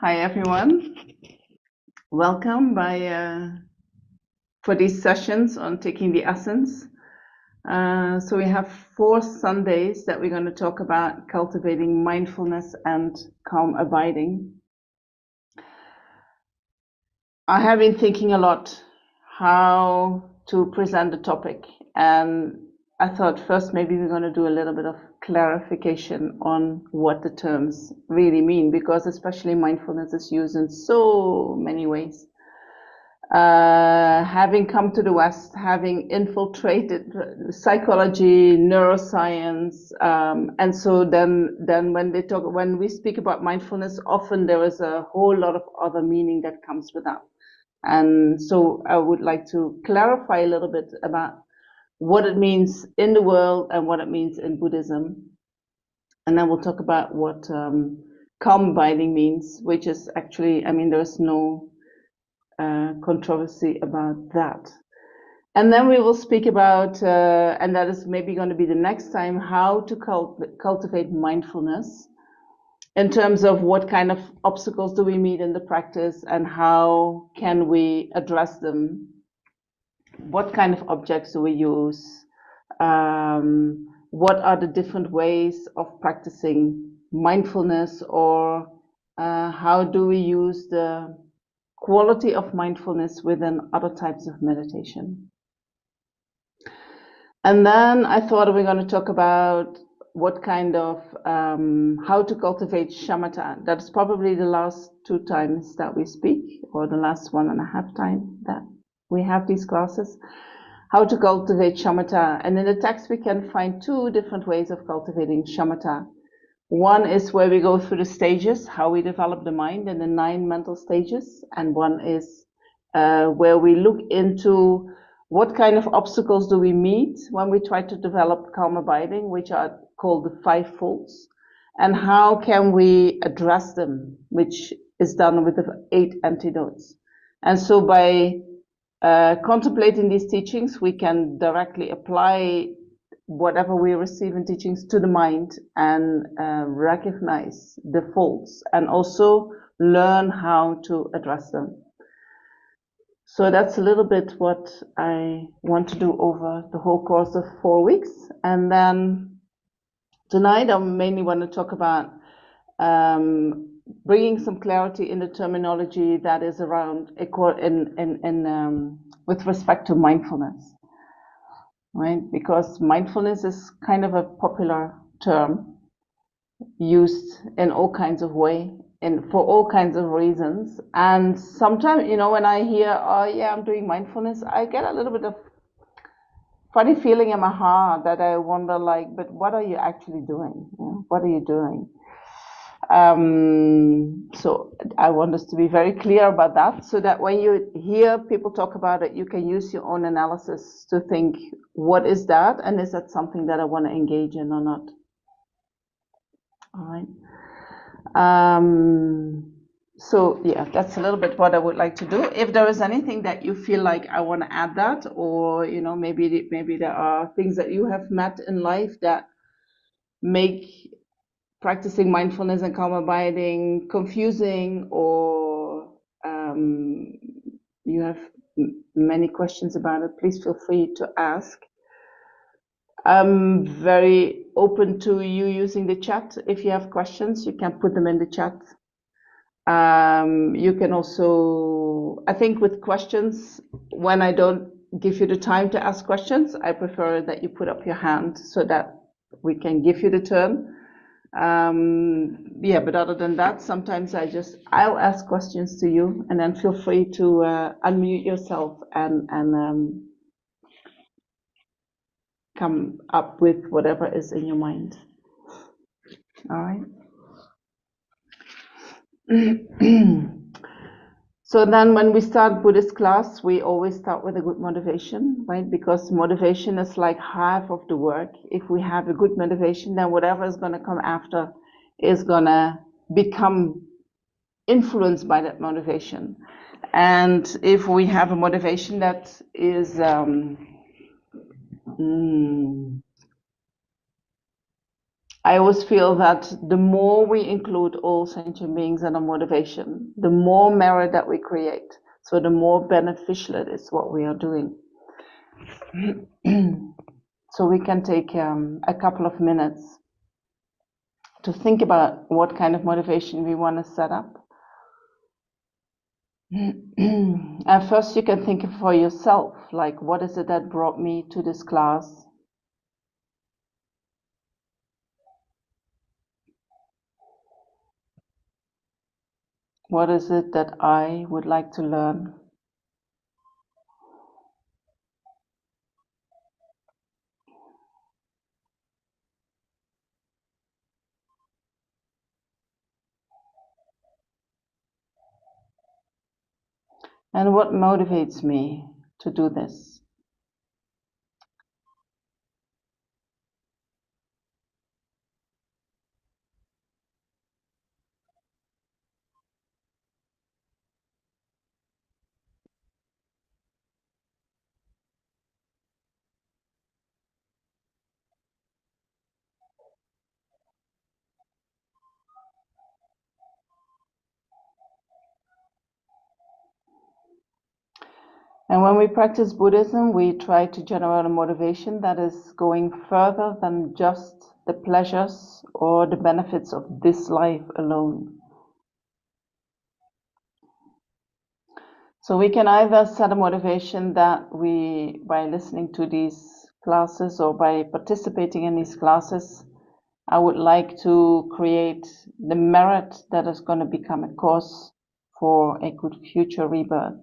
Hi, everyone. Welcome for these sessions on taking the essence. So we have 4 Sundays that we're going to talk about cultivating mindfulness and calm abiding. I have been thinking a lot how to present the topic, and I thought first maybe we're going to do a little bit of clarification on what the terms really mean, because especially mindfulness is used in so many ways. Having come to the West, having infiltrated psychology, neuroscience, and so then when we speak about mindfulness, often there is a whole lot of other meaning that comes with that. And so I would like to clarify a little bit about what it means in the world and what it means in Buddhism. And then we'll talk about what calm abiding means, which is actually, there's no controversy about that. And then we will speak about, and that is maybe going to be the next time, how to cultivate mindfulness in terms of what kind of obstacles do we meet in the practice and how can we address them. What kind of objects do we use? What are the different ways of practicing mindfulness, or how do we use the quality of mindfulness within other types of meditation? And then I thought we're going to talk about what kind of how to cultivate shamatha. That's probably the last 2 times that we speak, or the last 1.5 time that we have these classes. How to cultivate shamatha. And in the text we can find 2 different ways of cultivating shamatha. One is where we go through the stages, how we develop the mind in the 9 mental stages. And one is where we look into what kind of obstacles do we meet when we try to develop calm abiding, which are called the 5 folds, and how can we address them, which is done with the 8 antidotes. And so by contemplating these teachings, we can directly apply whatever we receive in teachings to the mind and recognize the faults and also learn how to address them. So that's a little bit what I want to do over the whole course of 4 weeks. And then tonight I mainly want to talk about bringing some clarity in the terminology that is around with respect to mindfulness. Right? Because mindfulness is kind of a popular term used in all kinds of ways and for all kinds of reasons. And sometimes, when I hear, oh yeah, I'm doing mindfulness, I get a little bit of funny feeling in my heart that I wonder, but what are you actually doing? What are you doing? So I want us to be very clear about that, so that when you hear people talk about it, you can use your own analysis to think, what is that? And is that something that I want to engage in or not? All right. So yeah, that's a little bit what I would like to do. If there is anything that you feel like I want to add that, or maybe there are things that you have met in life that make practicing mindfulness and calm abiding confusing, or you have many questions about it, please feel free to ask. I'm very open to you using the chat. If you have questions, you can put them in the chat. You can also, I think with questions, when I don't give you the time to ask questions, I prefer that you put up your hand so that we can give you the turn. But other than that, sometimes I'll ask questions to you, and then feel free to unmute yourself and come up with whatever is in your mind. All right. So then when we start Buddhist class, we always start with a good motivation, right? Because motivation is like half of the work. If we have a good motivation, then whatever is going to come after is going to become influenced by that motivation. And if we have a motivation that is I always feel that the more we include all sentient beings in our motivation, the more merit that we create. So the more beneficial it is what we are doing. So we can take a couple of minutes to think about what kind of motivation we want to set up. And first you can think for yourself, like, what is it that brought me to this class? What is it that I would like to learn? And what motivates me to do this? And when we practice Buddhism, we try to generate a motivation that is going further than just the pleasures or the benefits of this life alone. So we can either set a motivation that we, by listening to these classes or by participating in these classes, I would like to create the merit that is going to become a cause for a good future rebirth.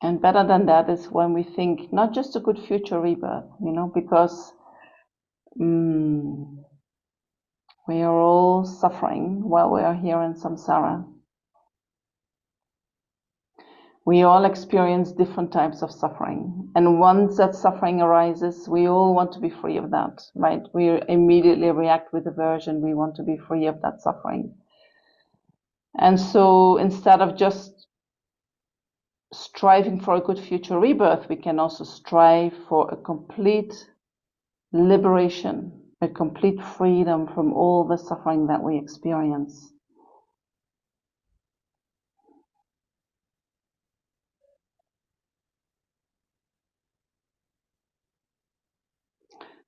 And better than that is when we think not just a good future rebirth, because we are all suffering while we are here in samsara. We all experience different types of suffering. And once that suffering arises, we all want to be free of that, right? We immediately react with aversion. We want to be free of that suffering. And so instead of just striving for a good future rebirth, we can also strive for a complete liberation, a complete freedom from all the suffering that we experience.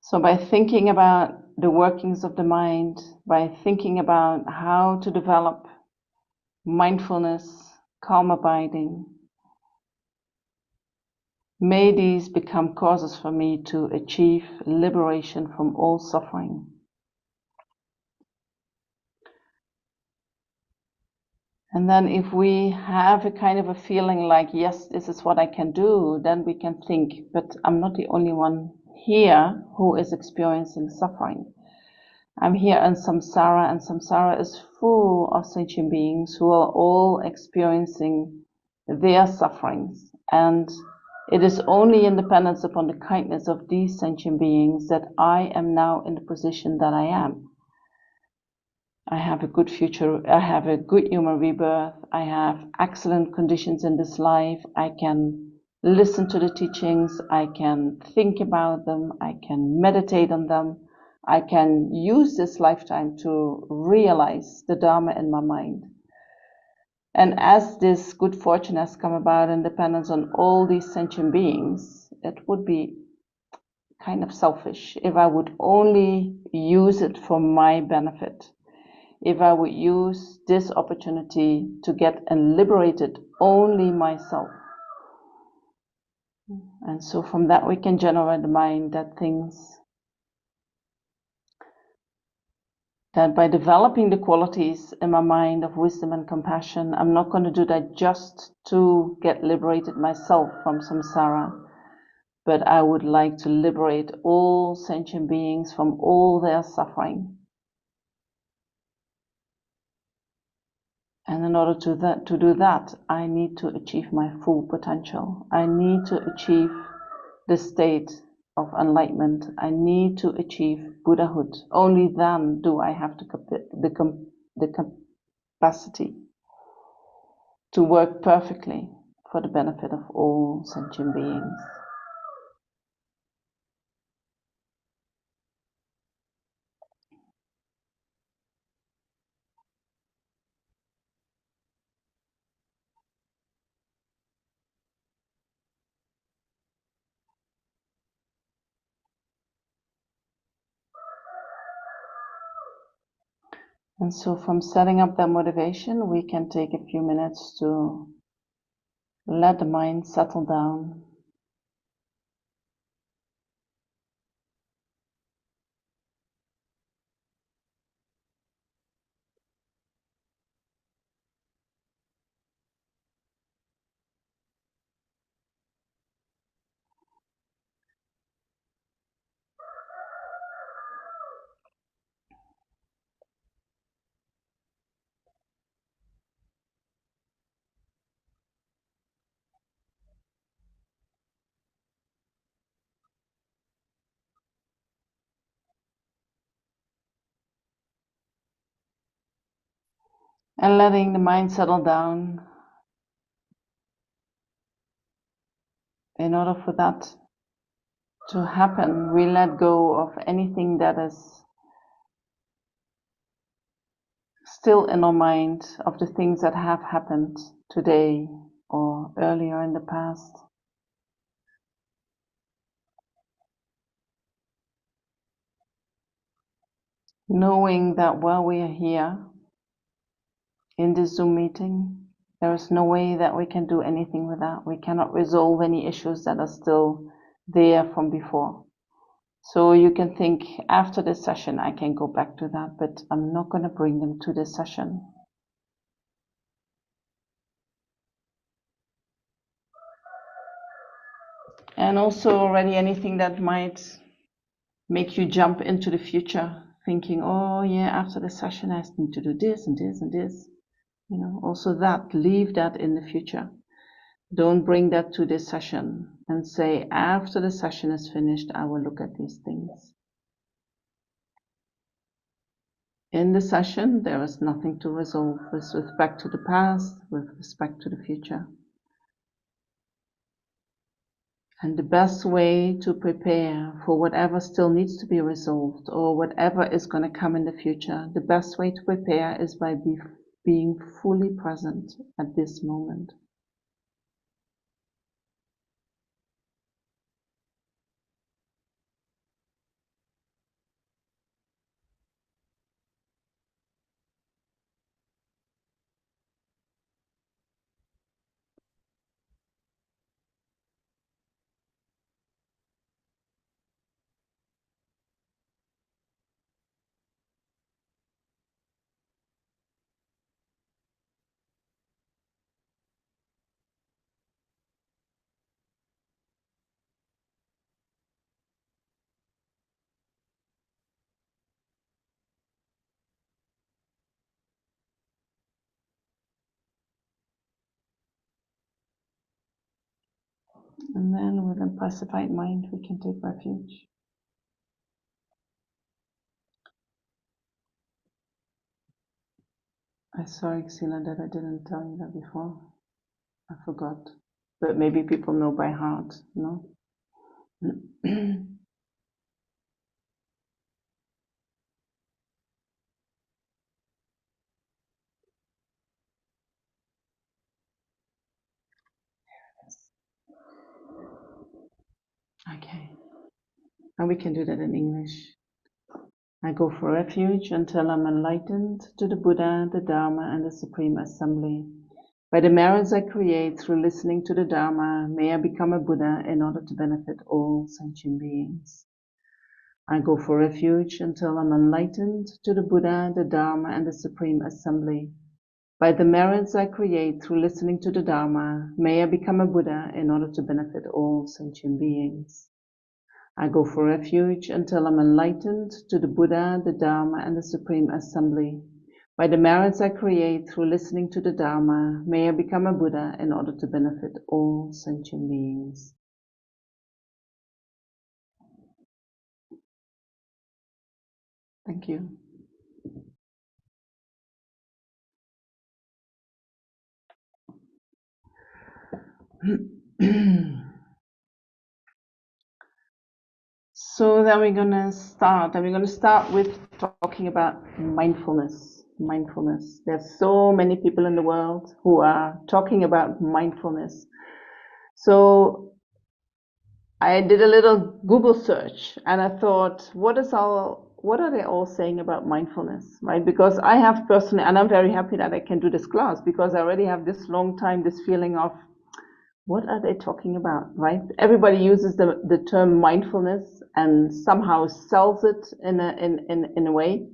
So by thinking about the workings of the mind, by thinking about how to develop mindfulness, calm abiding, may these become causes for me to achieve liberation from all suffering. And then if we have a kind of a feeling like, yes, this is what I can do, then we can think, but I'm not the only one here who is experiencing suffering. I'm here in samsara, and samsara is full of sentient beings who are all experiencing their sufferings. And it is only in dependence upon the kindness of these sentient beings that I am now in the position that I am. I have a good future, I have a good human rebirth, I have excellent conditions in this life, I can listen to the teachings, I can think about them, I can meditate on them, I can use this lifetime to realize the Dharma in my mind. And as this good fortune has come about in dependence on all these sentient beings, it would be kind of selfish if I would only use it for my benefit. If I would use this opportunity to get and liberated only myself. And so from that we can generate the mind that by developing the qualities in my mind of wisdom and compassion, I'm not going to do that just to get liberated myself from samsara, but I would like to liberate all sentient beings from all their suffering. And in order to do that, I need to achieve my full potential. I need to achieve the state of enlightenment. I need to achieve Buddhahood. Only then do I have the capacity to work perfectly for the benefit of all sentient beings. And so from setting up that motivation, we can take a few minutes to let the mind settle down. And letting the mind settle down, in order for that to happen, we let go of anything that is still in our mind, of the things that have happened today or earlier in the past. Knowing that while we are here in this Zoom meeting, there is no way that we can do anything with that. We cannot resolve any issues that are still there from before. So you can think, after this session, I can go back to that, but I'm not going to bring them to this session. And also already anything that might make you jump into the future, thinking, oh yeah, after the session I need to do this and this and this. Also that, leave that in the future. Don't bring that to this session and say, after the session is finished, I will look at these things. In the session, there is nothing to resolve with respect to the past, with respect to the future. And the best way to prepare for whatever still needs to be resolved or whatever is going to come in the future, the best way to prepare is by being fully present at this moment. And then with a pacified mind, we can take refuge. I'm sorry, Xila, that I didn't tell you that before. I forgot. But maybe people know by heart, no? Okay. And we can do that in English. I go for refuge until I'm enlightened to the Buddha, the Dharma, and the Supreme Assembly. By the merits I create through listening to the Dharma, may I become a Buddha in order to benefit all sentient beings. I go for refuge until I'm enlightened to the Buddha, the Dharma, and the Supreme Assembly. By the merits I create through listening to the Dharma, may I become a Buddha in order to benefit all sentient beings. I go for refuge until I'm enlightened to the Buddha, the Dharma, and the Supreme Assembly. By the merits I create through listening to the Dharma, may I become a Buddha in order to benefit all sentient beings. Thank you. So then we're going to start, and we're going to start with talking about mindfulness. Mindfulness. There's so many people in the world who are talking about mindfulness. So I did a little Google search, and I thought, what what are they all saying about mindfulness, right? Because I have personally, and I'm very happy that I can do this class, because I already have this long time, this feeling of, what are they talking about, right? Everybody uses the term mindfulness and somehow sells it in a way.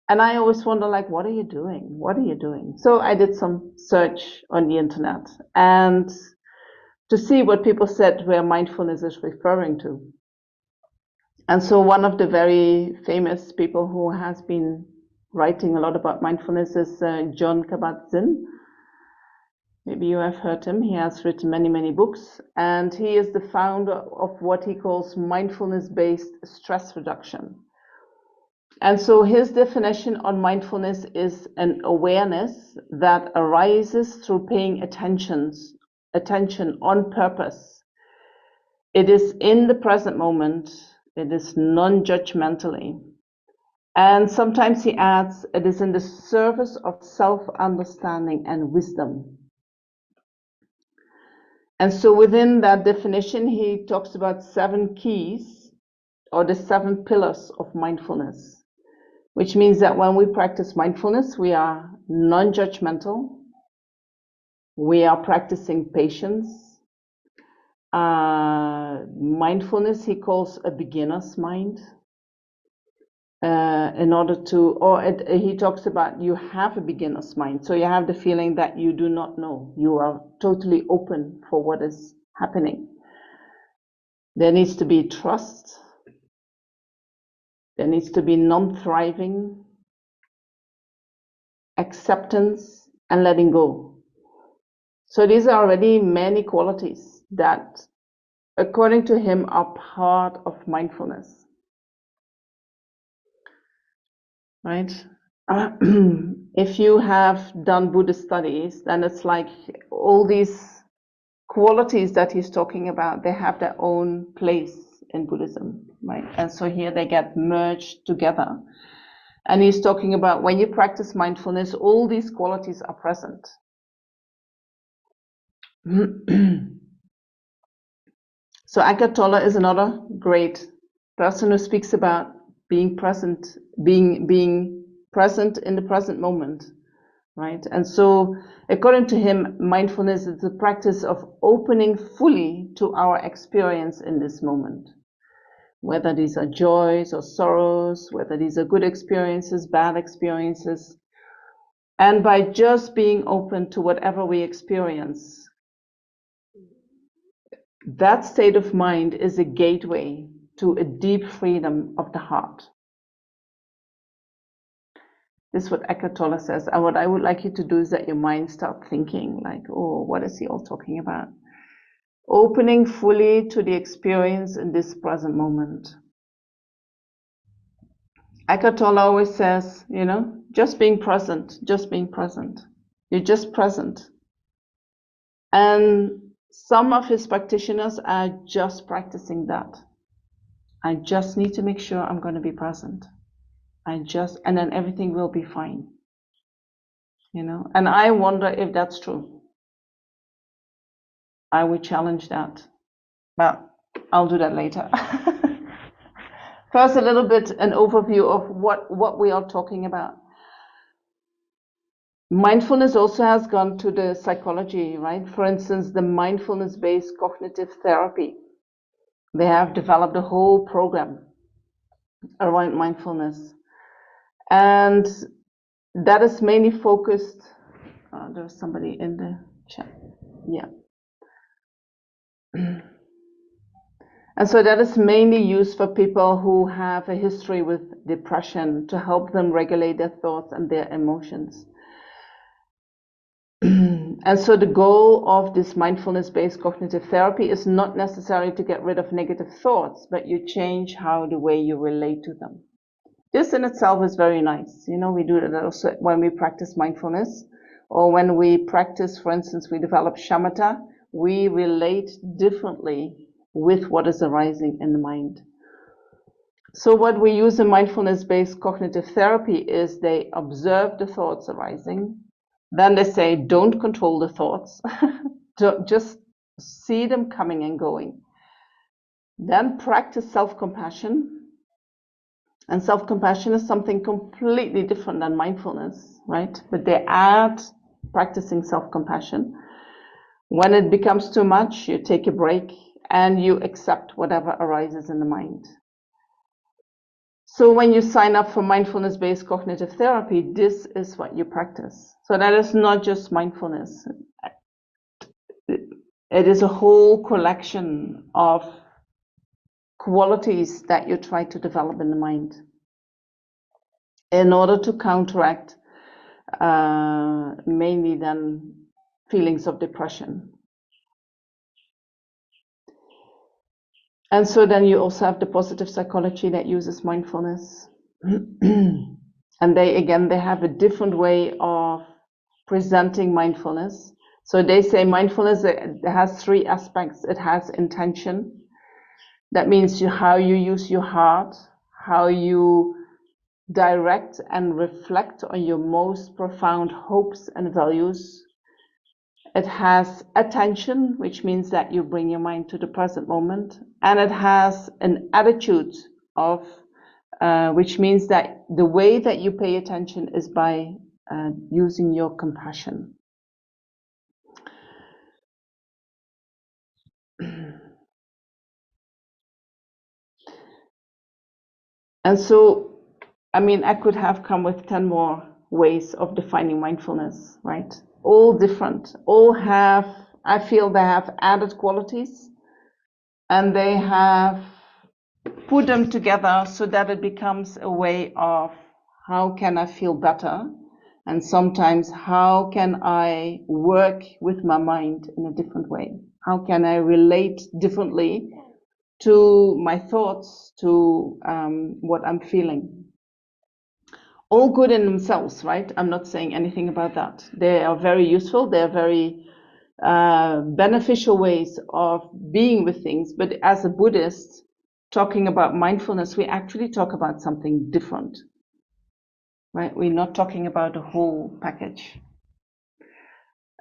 And I always wonder, like, what are you doing? What are you doing? So I did some search on the internet and to see what people said where mindfulness is referring to. And so one of the very famous people who has been writing a lot about mindfulness is John Kabat-Zinn. Maybe you have heard him. He has written many, many books, and he is the founder of what he calls mindfulness-based stress reduction. And so his definition on mindfulness is an awareness that arises through paying attention on purpose. It is in the present moment. It is non-judgmentally. And sometimes he adds, it is in the service of self-understanding and wisdom. And so within that definition, he talks about 7 keys, or the 7 pillars of mindfulness, which means that when we practice mindfulness, we are non-judgmental, we are practicing patience. Mindfulness he calls a beginner's mind. He talks about, you have a beginner's mind, so you have the feeling that you do not know, you are totally open for what is happening. There needs to be trust, there needs to be non-thriving, acceptance, and letting go. So these are already many qualities that, according to him, are part of mindfulness. Right? If you have done Buddhist studies, then it's like all these qualities that he's talking about, they have their own place in Buddhism, right? And so here they get merged together. And he's talking about when you practice mindfulness, all these qualities are present. So Eckhart Tolle is another great person who speaks about being present, being present in the present moment, right? And so according to him, mindfulness is the practice of opening fully to our experience in this moment, whether these are joys or sorrows, whether these are good experiences, bad experiences. And by just being open to whatever we experience, that state of mind is a gateway to a deep freedom of the heart. This is what Eckhart Tolle says. And what I would like you to do is that your mind start thinking like, oh, what is he all talking about? Opening fully to the experience in this present moment. Eckhart Tolle always says, just being present, just being present. You're just present. And some of his practitioners are just practicing that. I just need to make sure I'm going to be present. And then everything will be fine. And I wonder if that's true. I would challenge that. But I'll do that later. First, a little bit an overview of what we are talking about. Mindfulness also has gone to the psychology, right? For instance, the mindfulness-based cognitive therapy. They have developed a whole program around mindfulness. And that is mainly focused, there's somebody in the chat. Yeah. And so that is mainly used for people who have a history with depression, to help them regulate their thoughts and their emotions. And so the goal of this mindfulness-based cognitive therapy is not necessarily to get rid of negative thoughts, but you change the way you relate to them. This in itself is very nice. We do that also when we practice mindfulness, or when we practice, for instance, we develop Shamatha, we relate differently with what is arising in the mind. So what we use in mindfulness-based cognitive therapy is they observe the thoughts arising. Then they say, don't control the thoughts. Just see them coming and going. Then practice self-compassion. And self-compassion is something completely different than mindfulness, right? But they add practicing self-compassion. When it becomes too much, you take a break and you accept whatever arises in the mind. So when you sign up for mindfulness-based cognitive therapy, this is what you practice. So that is not just mindfulness. It is a whole collection of qualities that you try to develop in the mind in order to counteract mainly then feelings of depression. And so then you also have the positive psychology that uses mindfulness. And they have a different way of presenting mindfulness. So they say mindfulness, it has three aspects. It has intention. That means how you use your heart, how you direct and reflect on your most profound hopes and values. It has attention, which means that you bring your mind to the present moment. And it has an attitude of, which means that the way that you pay attention is by using your compassion. And so, I mean, I could have come with 10 more ways of defining mindfulness, right? All different, all have, I feel they have added qualities, and they have put them together so that it becomes a way of how can I feel better? And sometimes how can I work with my mind in a different way? How can I relate differently to my thoughts, to what I'm feeling? All good in themselves, right? I'm not saying anything about that. They are very useful. They are very beneficial ways of being with things. But as a Buddhist, talking about mindfulness, we actually talk about something different, right? We're not talking about a whole package.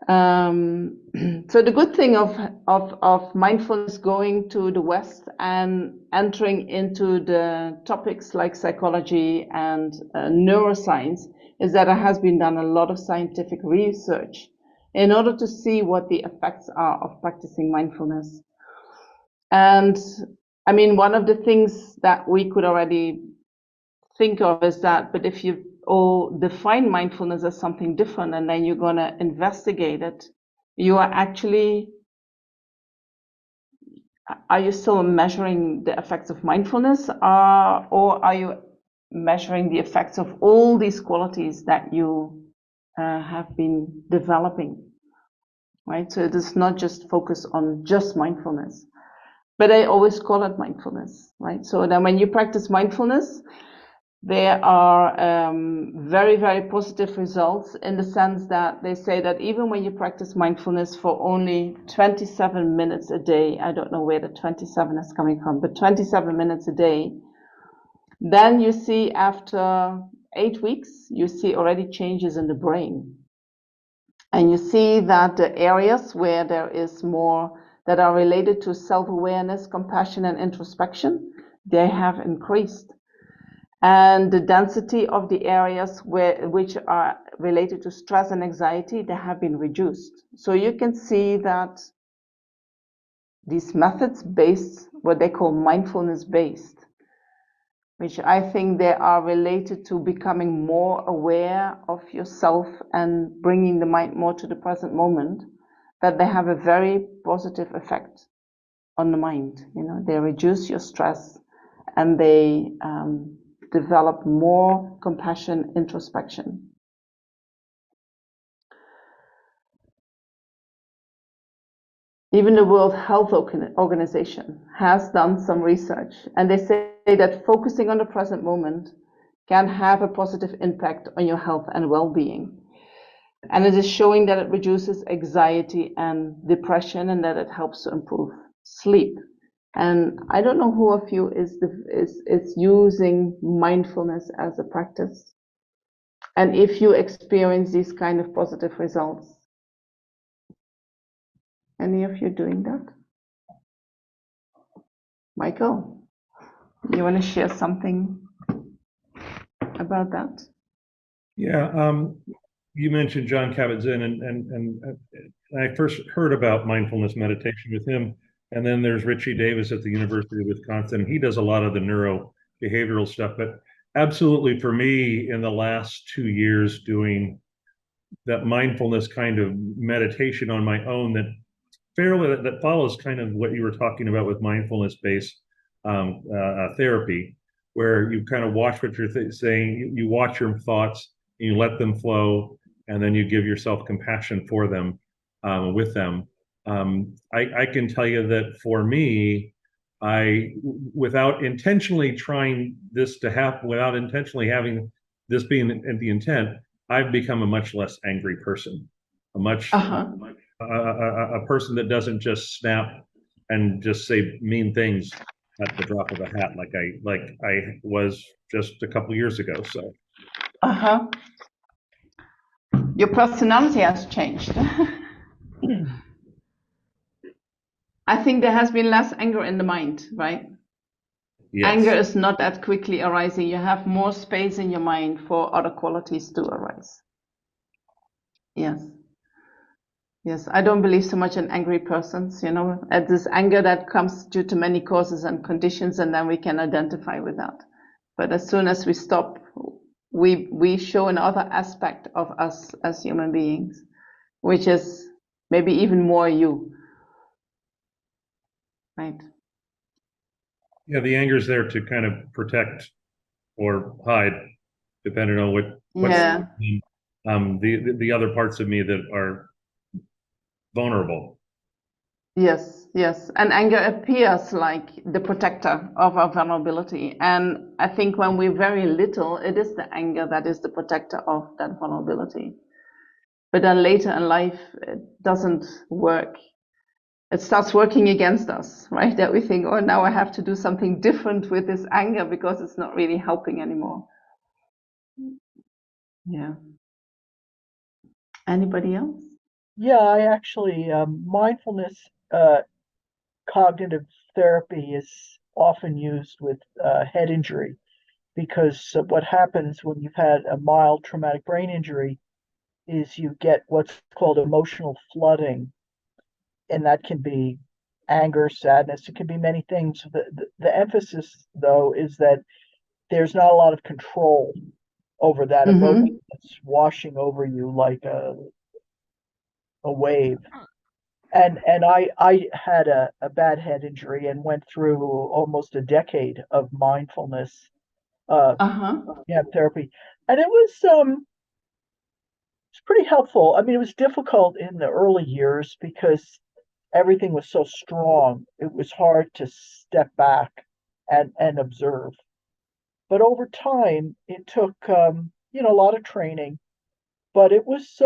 So the good thing of mindfulness going to the West and entering into the topics like psychology and neuroscience is that there has been done a lot of scientific research in order to see what the effects are of practicing mindfulness. And I mean, one of the things that we could already think of is that, but if you all define mindfulness as something different and then you're going to investigate it, you are actually, are you still measuring the effects of mindfulness, or are you measuring the effects of all these qualities that you have been developing, right? So it is not just focus on just mindfulness, but I always call it mindfulness, right? So then when you practice mindfulness, there are very, very positive results in the sense that they say that even when you practice mindfulness for only 27 minutes a day, I don't know where the 27 is coming from, but 27 minutes a day, then you see after 8 weeks, you see already changes in the brain. And you see that the areas where there is more that are related to self-awareness, compassion, and introspection, they have increased. And the density of the areas which are related to stress and anxiety, they have been reduced. So you can see that these methods based, what they call mindfulness based, which I think they are related to becoming more aware of yourself and bringing the mind more to the present moment, that they have a very positive effect on the mind. You know, they reduce your stress and they develop more compassion, introspection. Even the World Health Organization has done some research, and they say that focusing on the present moment can have a positive impact on your health and well-being. And it is showing that it reduces anxiety and depression, and that it helps to improve sleep. And I don't know who of you is using mindfulness as a practice, and if you experience these kind of positive results. Any of you doing that? Michael, you want to share something? about that? Yeah, you mentioned John Kabat-Zinn, and I first heard about mindfulness meditation with him, and then there's Richie Davis at the University of Wisconsin. He does a lot of the neurobehavioral stuff, but absolutely for me, in the last 2 years, doing that mindfulness kind of meditation on my own that follows kind of what you were talking about with mindfulness based therapy, where you kind of watch what you're saying, you watch your thoughts, and you let them flow, and then you give yourself compassion for them, with them. I can tell you that for me, without intentionally trying this to happen, without intentionally having this being the intent, I've become a much less angry person, a much a person that doesn't just snap and just say mean things at the drop of a hat like I was just a couple years ago. So Uh-huh. Your personality has changed. I think there has been less anger in the mind, right? Anger yes, is not that quickly arising. You have more space in your mind for other qualities to arise. Yes. Yes, I don't believe so much in angry persons, at this anger that comes due to many causes and conditions, and then we can identify with that. But as soon as we stop, we show another aspect of us as human beings, which is maybe even more you, right? yeah, the anger is there to kind of protect or hide, depending on what's Yeah. the other parts of me that are vulnerable. Yes, yes. And anger appears like the protector of our vulnerability. And I think when we're very little, it is the anger that is the protector of that vulnerability. But then later in life, it doesn't work. It starts working against us, right? That we think, oh, now I have to do something different with this anger because it's not really helping anymore. Yeah. Anybody else? Yeah, I actually, mindfulness cognitive therapy is often used with head injury because what happens when you've had a mild traumatic brain injury is you get what's called emotional flooding, and that can be anger, sadness, it can be many things. The emphasis, though, is that there's not a lot of control over that emotion Mm-hmm. that's washing over you like a wave. And I had a bad head injury and went through almost a decade of mindfulness Uh-huh. therapy, and it's pretty helpful. I mean, it was difficult in the early years because everything was so strong. It was hard to step back and observe. But over time, it took a lot of training, but it was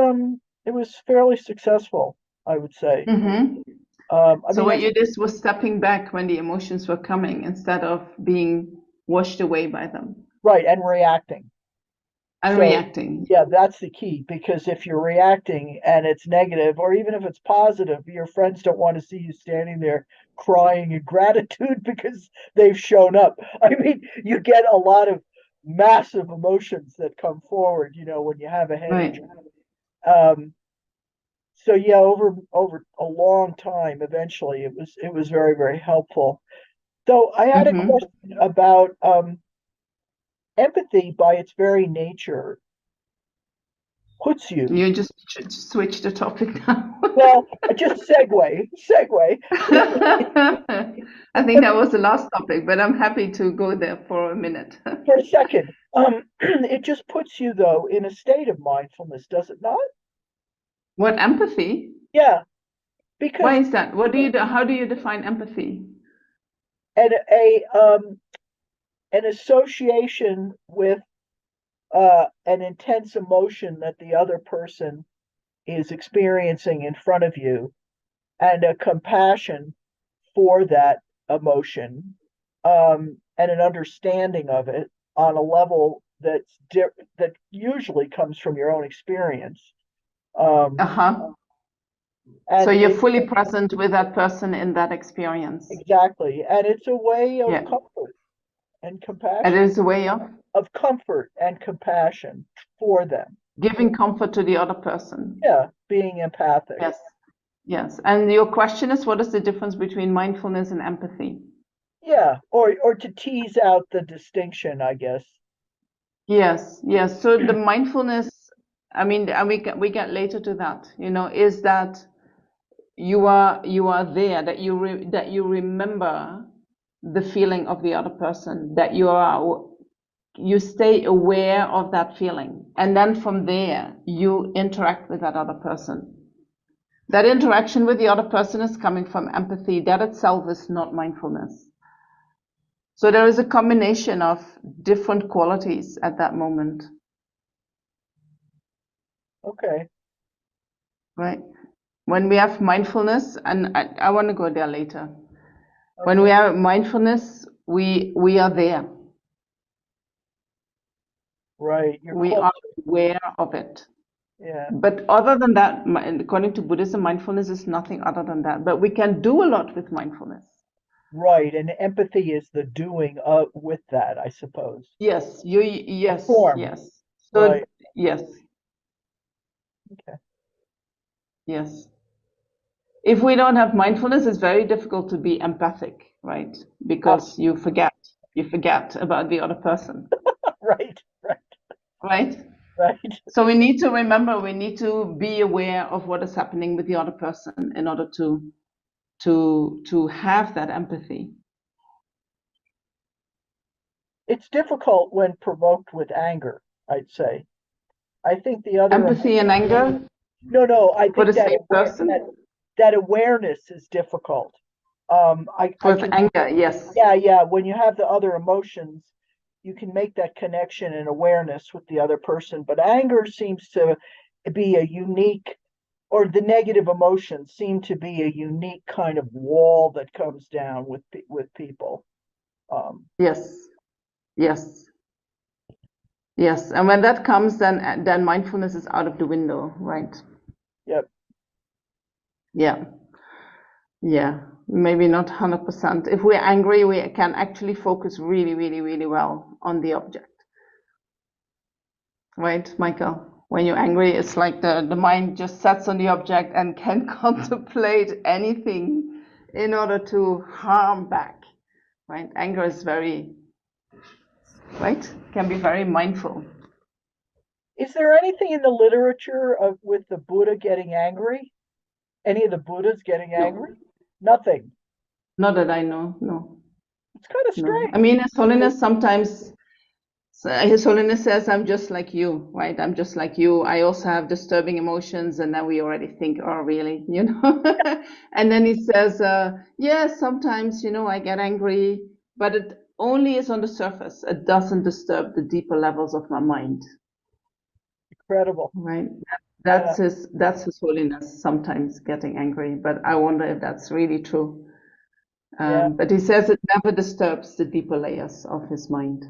fairly successful, I would say. Mm-hmm. I So mean, what you did was stepping back when the emotions were coming instead of being washed away by them right, and reacting. and So, reacting. yeah, that's the key because if you're reacting and it's negative, or even if it's positive, your friends don't want to see you standing there crying in gratitude because they've shown up. I mean, you get a lot of massive emotions that come forward, when you have a head Right. injury. Um, so yeah, over a long time, eventually it was very, very helpful. So I had a Mm-hmm. question about empathy by its very nature puts you. You just should switch the topic now. Well, just segue. I think that was the last topic, but I'm happy to go there for a minute. For a second. It just puts you though in a state of mindfulness, does it not? What empathy? Yeah, Why because is that? How do you define empathy? an a an association with an intense emotion that the other person is experiencing in front of you, and a compassion for that emotion, and an understanding of it on a level that usually comes from your own experience. Um, Uh-huh. So and you're it fully present with that person in that experience. exactly, and it's a way of Yeah. comfort. and It compassion, is a way of comfort and compassion for them. giving comfort to the other person. Yeah, being empathic. Yes, yes. And your question is, what is the difference between mindfulness and empathy? Yeah, or to tease out the distinction, I guess. Yes, yes. So the mindfulness, I mean, and we get later to that, is that you are there, that you remember the feeling of the other person, that you stay aware of that feeling, and then from there you interact with that other person. That interaction with the other person is coming from empathy. That itself is not mindfulness. So there is a combination of different qualities at that moment. Okay. Right. When we have mindfulness, and I want to go there later. When Okay. we have mindfulness, we are there. Right. You're We close. are aware of it. Yeah. But other than that, according to Buddhism, mindfulness is nothing other than that. But we can do a lot with mindfulness. Right. And empathy is the doing of with that, I suppose. Yes, yes, Form. yes. So Right. yes, Okay. yes. If we don't have mindfulness, it's very difficult to be empathic, right? Because you forget about the other person, Right. Right. right? Right. So we need to remember, we need to be aware of what is happening with the other person in order to have that empathy. It's difficult when provoked with anger, I'd say. I think the other Empathy and anger no, I for think the same person. that awareness is difficult. I With can anger, yes. yeah, when you have the other emotions, you can make that connection and awareness with the other person, but anger seems to be a unique, or the negative emotions seem to be a unique kind of wall that comes down with people. Yes, yes, yes. And when that comes, then mindfulness is out of the window, right? Yep. Yeah, yeah. Maybe not 100%. If we're angry, we can actually focus really, really, really well on the object. Right, Michael? When you're angry, it's like the mind just sets on the object and can contemplate anything in order to harm back. Right? Anger is can be very mindful. Is there anything in the literature of with the Buddha getting angry? Any of the Buddhas getting No, angry? Nothing. not that I know. No, It's kind of no. I strange. mean, His Holiness sometimes, His Holiness says, I'm just like you, right? I'm just like you. I also have disturbing emotions. And then we already think, oh, really? And then he says, yes, sometimes, I get angry, but it only is on the surface. It doesn't disturb the deeper levels of my mind, Incredible. right? Yeah. That's His Holiness sometimes getting angry, but I wonder if that's really true. Yeah. But he says it never disturbs the deeper layers of his mind.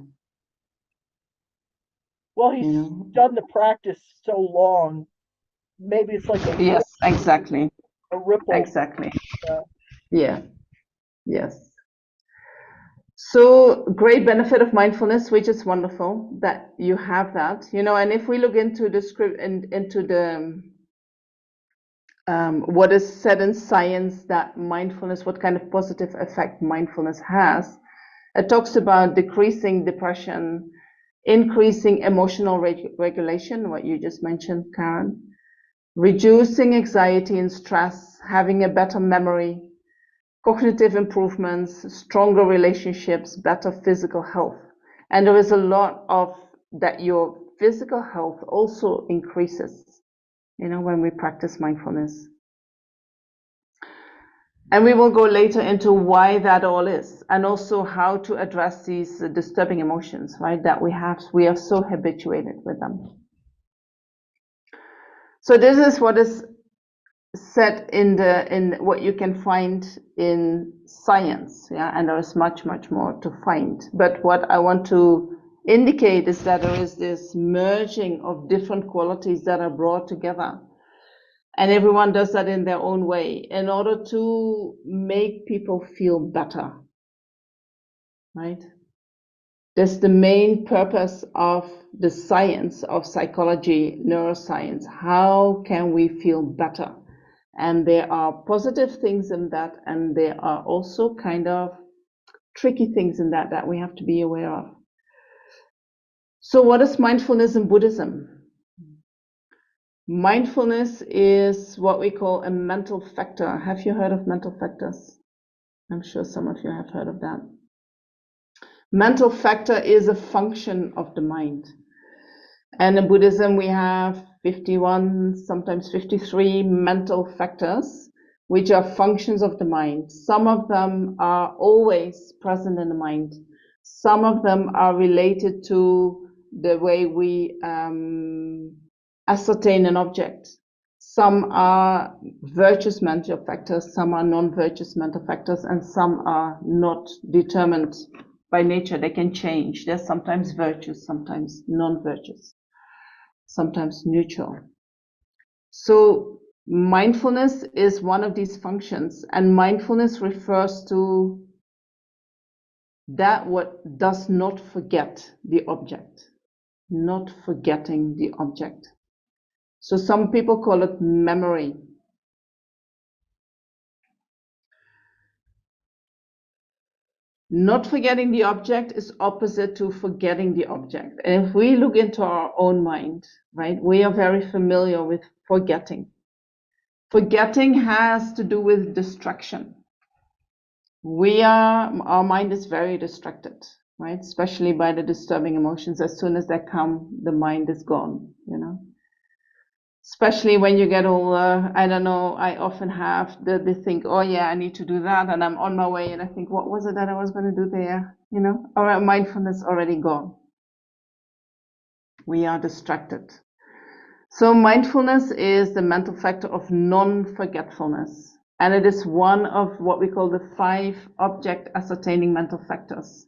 Well, he's done the practice so long. Maybe it's like Yes, exactly. a ripple. Exactly. Yeah. Yeah. Yes. So great benefit of mindfulness, which is wonderful that you have that, and if we look into the script and into the what is said in science that mindfulness, what kind of positive effect mindfulness has, it talks about decreasing depression, increasing emotional regulation, what you just mentioned, Karen, reducing anxiety and stress, having a better memory, cognitive improvements, stronger relationships, better physical health. And there is a lot of that your physical health also increases, when we practice mindfulness. And we will go later into why that all is, and also how to address these disturbing emotions, right, that we have. We are so habituated with them. So this is what is said in what you can find in science, and there is much more to find. But what I want to indicate is that there is this merging of different qualities that are brought together, and everyone does that in their own way in order to make people feel better, right? That's the main purpose of the science of psychology, neuroscience. How can we feel better? And there are positive things in that, and there are also kind of tricky things in that we have to be aware of. So what is mindfulness in Buddhism? Mindfulness is what we call a mental factor. Have you heard of mental factors? I'm sure some of you have heard of that. Mental factor is a function of the mind. And in Buddhism, we have 51, sometimes 53 mental factors, which are functions of the mind. Some of them are always present in the mind. Some of them are related to the way we ascertain an object. Some are virtuous mental factors, some are non-virtuous mental factors, and some are not determined by nature. They can change. They're sometimes virtuous, sometimes non-virtuous, sometimes neutral. So mindfulness is one of these functions, and mindfulness refers to that what does not forget the object, not forgetting the object. So some people call it memory. Not forgetting the object is opposite to forgetting the object. And if we look into our own mind, right, we are very familiar with forgetting. Forgetting has to do with distraction. Our mind is very distracted, right? Especially by the disturbing emotions. As soon as they come, the mind is gone, you know. Especially when you get older, I don't know, I often have the think, oh yeah, I need to do that, and I'm on my way, and I think, what was it that I was going to do there? You know, our mindfulness already gone. We are distracted. So mindfulness is the mental factor of non-forgetfulness, and it is one of what we call the 5 object ascertaining mental factors.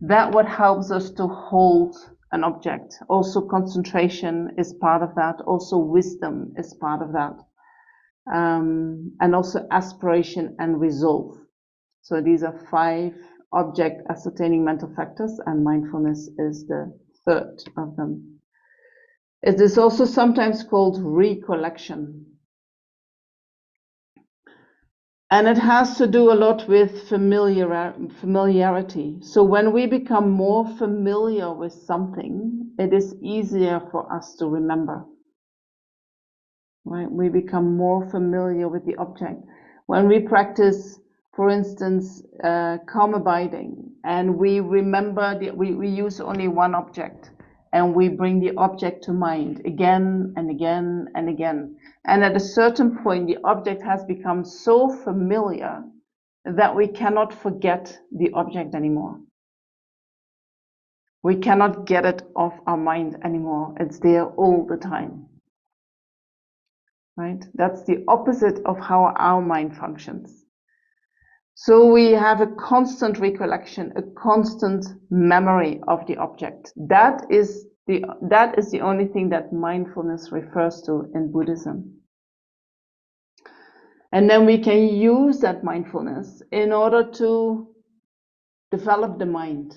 That what helps us to hold an object. Also concentration is part of that. Also wisdom is part of that. And also aspiration and resolve. So these are 5 object ascertaining mental factors, and mindfulness is the 3rd of them. It is also sometimes called recollection. And it has to do a lot with familiarity. So when we become more familiar with something, it is easier for us to remember. Right? We become more familiar with the object. When we practice, for instance, calm abiding, and we remember, we use only one object, and we bring the object to mind again and again and again. And at a certain point, the object has become so familiar that we cannot forget the object anymore. We cannot get it off our mind anymore. It's there all the time. Right? That's the opposite of how our mind functions. So we have a constant recollection, a constant memory of the object. That is the only thing that mindfulness refers to in Buddhism. And then we can use that mindfulness in order to develop the mind.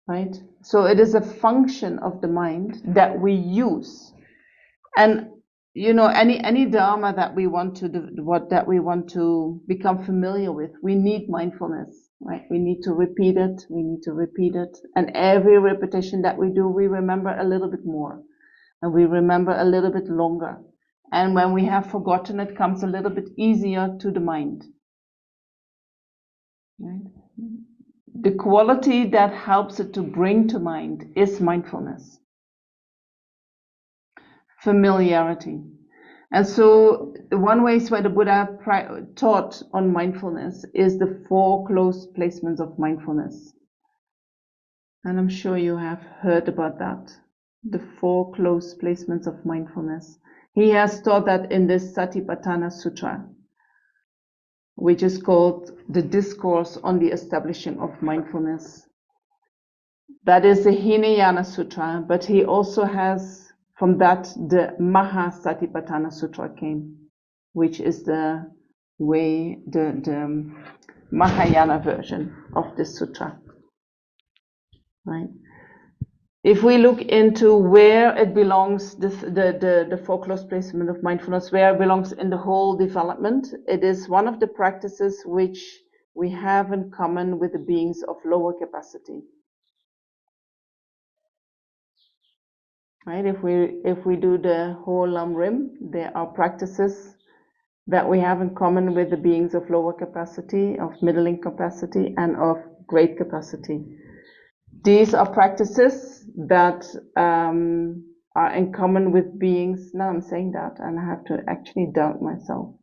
Right? So it is a function of the mind that we use. And you know, any dharma that we want to do, that we want to become familiar with, we need mindfulness, right? We need to repeat it. We need to repeat it, and every repetition that we do, we remember a little bit more, and we remember a little bit longer. And when we have forgotten, it comes a little bit easier to the mind. Right? The quality that helps it to bring to mind is mindfulness. Familiarity. And so one way where the Buddha taught on mindfulness is the 4 close placements of mindfulness. And I'm sure you have heard about that. The 4 close placements of mindfulness. He has taught that in this Satipatthana Sutra, which is called the Discourse on the Establishing of Mindfulness. That is the Hinayana Sutra, but he also has, from that, the Mahasatipatthana Sutra came, which is the way, the Mahayana version of this sutra. right? If we look into where it belongs, the four close placement of mindfulness, where it belongs in the whole development, it is one of the practices which we have in common with the beings of lower capacity. Right? If we do the whole Rim, there are practices that we have in common with the beings of lower capacity, of middling capacity, and of great capacity. These are practices that are in common with beings. Now I'm saying that, and I have to actually doubt myself.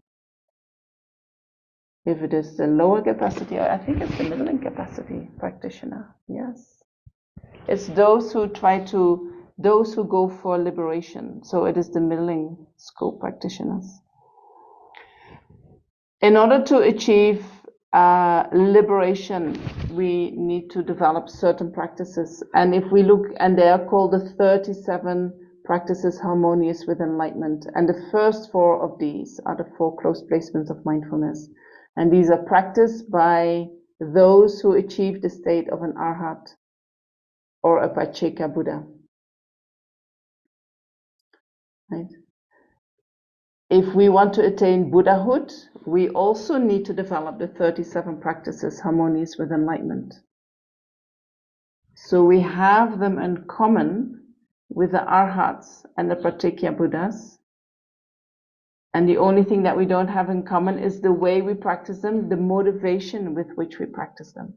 If it is the lower capacity, I think it's the middling capacity practitioner. Yes. It's those who go for liberation. So it is the middling scope practitioners. In order to achieve liberation, we need to develop certain practices. And if we look, and they are called the 37 practices harmonious with enlightenment. And the first 4 of these are the 4 close placements of mindfulness. And these are practiced by those who achieve the state of an arhat or a Pacceka Buddha. Right? If we want to attain Buddhahood, we also need to develop the 37 practices harmonious with enlightenment. So we have them in common with the Arhats and the Pratyeka Buddhas. And the only thing that we don't have in common is the way we practice them, the motivation with which we practice them.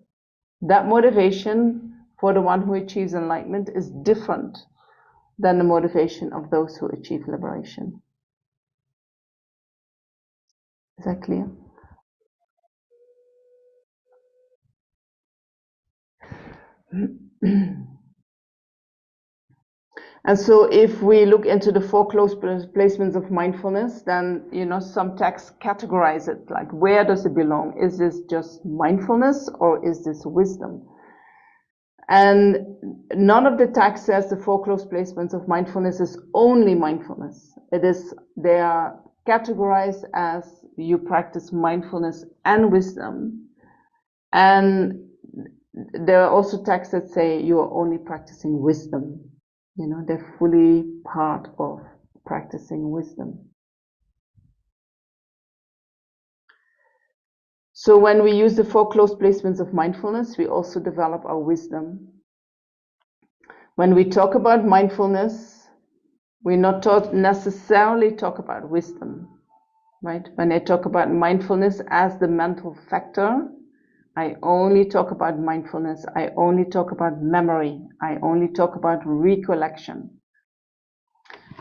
That motivation for the one who achieves enlightenment is different than the motivation of those who achieve liberation. Is that clear? And so if we look into the 4 close placements of mindfulness, then, some texts categorize it, like, where does it belong? Is this just mindfulness or is this wisdom? And none of the texts says the 4 close placements of mindfulness is only mindfulness. They are categorized as you practice mindfulness and wisdom. And there are also texts that say you are only practicing wisdom. They're fully part of practicing wisdom. So when we use the 4 close placements of mindfulness, we also develop our wisdom. When we talk about mindfulness, we not necessarily talk about wisdom, right? When I talk about mindfulness as the mental factor, I only talk about mindfulness. I only talk about memory. I only talk about recollection.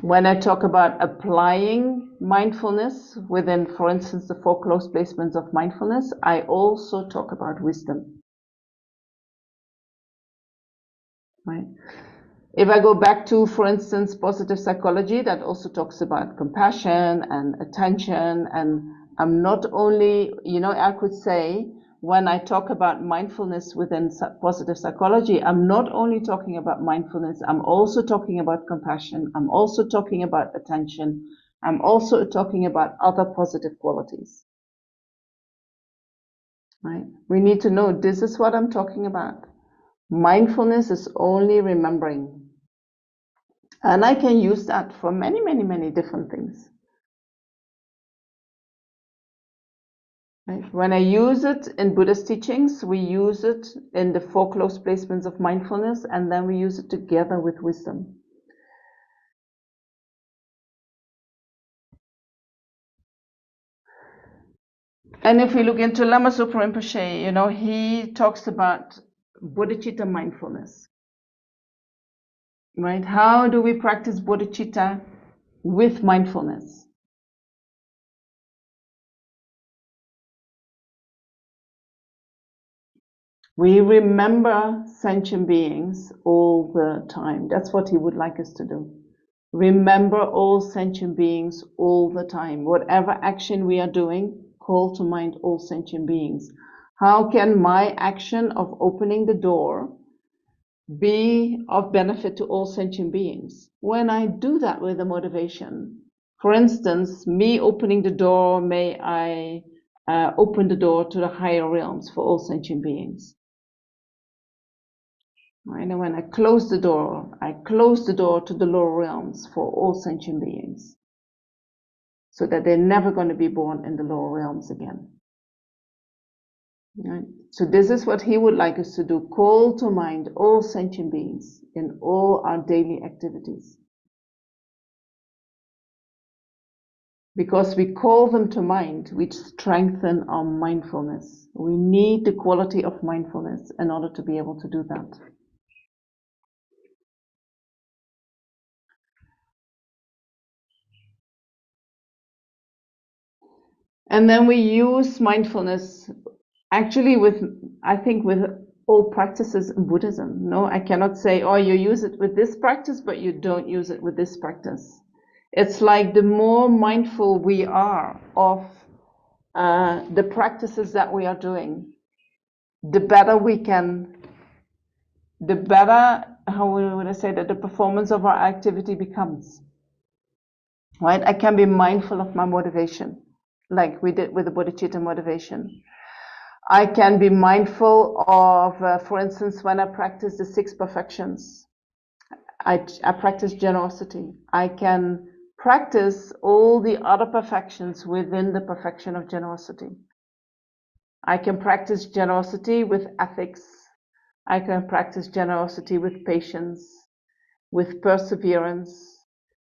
When I talk about applying mindfulness within, for instance, the 4 close placements of mindfulness, I also talk about wisdom. Right? If I go back to, for instance, positive psychology, that also talks about compassion and attention. And I'm not only, I could say, when I talk about mindfulness within positive psychology, I'm not only talking about mindfulness, I'm also talking about compassion. I'm also talking about attention. I'm also talking about other positive qualities. Right? We need to know this is what I'm talking about. Mindfulness is only remembering. And I can use that for many, many, many different things. Right? When I use it in Buddhist teachings, we use it in the 4 close placements of mindfulness, and then we use it together with wisdom. And if we look into Lama Zopa Rinpoche, he talks about bodhicitta mindfulness. Right? How do we practice bodhicitta with mindfulness? We remember sentient beings all the time. That's what he would like us to do. Remember all sentient beings all the time. Whatever action we are doing, call to mind all sentient beings. How can my action of opening the door be of benefit to all sentient beings? When I do that with a motivation, for instance, me opening the door, may I open the door to the higher realms for all sentient beings. Right? And when I close the door to the lower realms for all sentient beings, so that they're never going to be born in the lower realms again. Right? So this is what he would like us to do: call to mind all sentient beings in all our daily activities. Because we call them to mind, we strengthen our mindfulness. We need the quality of mindfulness in order to be able to do that. And then we use mindfulness actually I think with all practices in Buddhism. No, I cannot say, oh, you use it with this practice, but you don't use it with this practice. It's like the more mindful we are of the practices that we are doing, the better how would I say that, the performance of our activity becomes. Right? I can be mindful of my motivation, like we did with the bodhicitta motivation. I can be mindful of, for instance, when I practice the 6 perfections, I practice generosity. I can practice all the other perfections within the perfection of generosity. I can practice generosity with ethics. I can practice generosity with patience, with perseverance,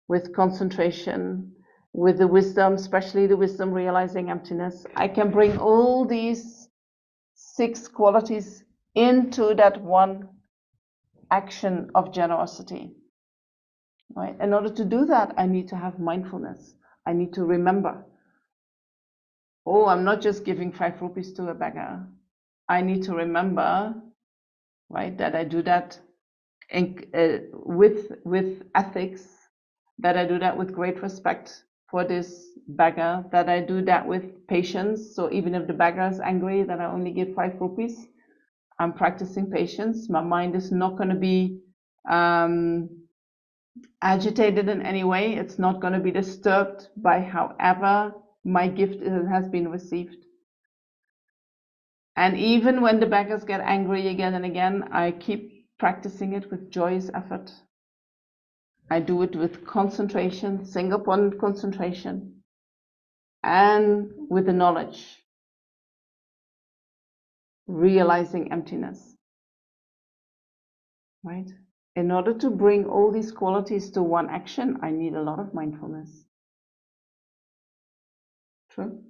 with concentration, with the wisdom, especially the wisdom realizing emptiness. I can bring all these 6 qualities into that one action of generosity. Right? In order to do that, I need to have mindfulness. I need to remember, oh, I'm not just giving 5 rupees to a beggar. I need to remember, right, that I do that with ethics, that I do that with great respect for this beggar, that I do that with patience. So even if the beggar is angry that I only give 5 rupees, I'm practicing patience. My mind is not going to be agitated in any way. It's not going to be disturbed by however my gift has been received. And even when the beggars get angry again and again, I keep practicing it with joyous effort. I do it with concentration, single point concentration, and with the knowledge, realizing emptiness. Right? In order to bring all these qualities to one action, I need a lot of mindfulness. True?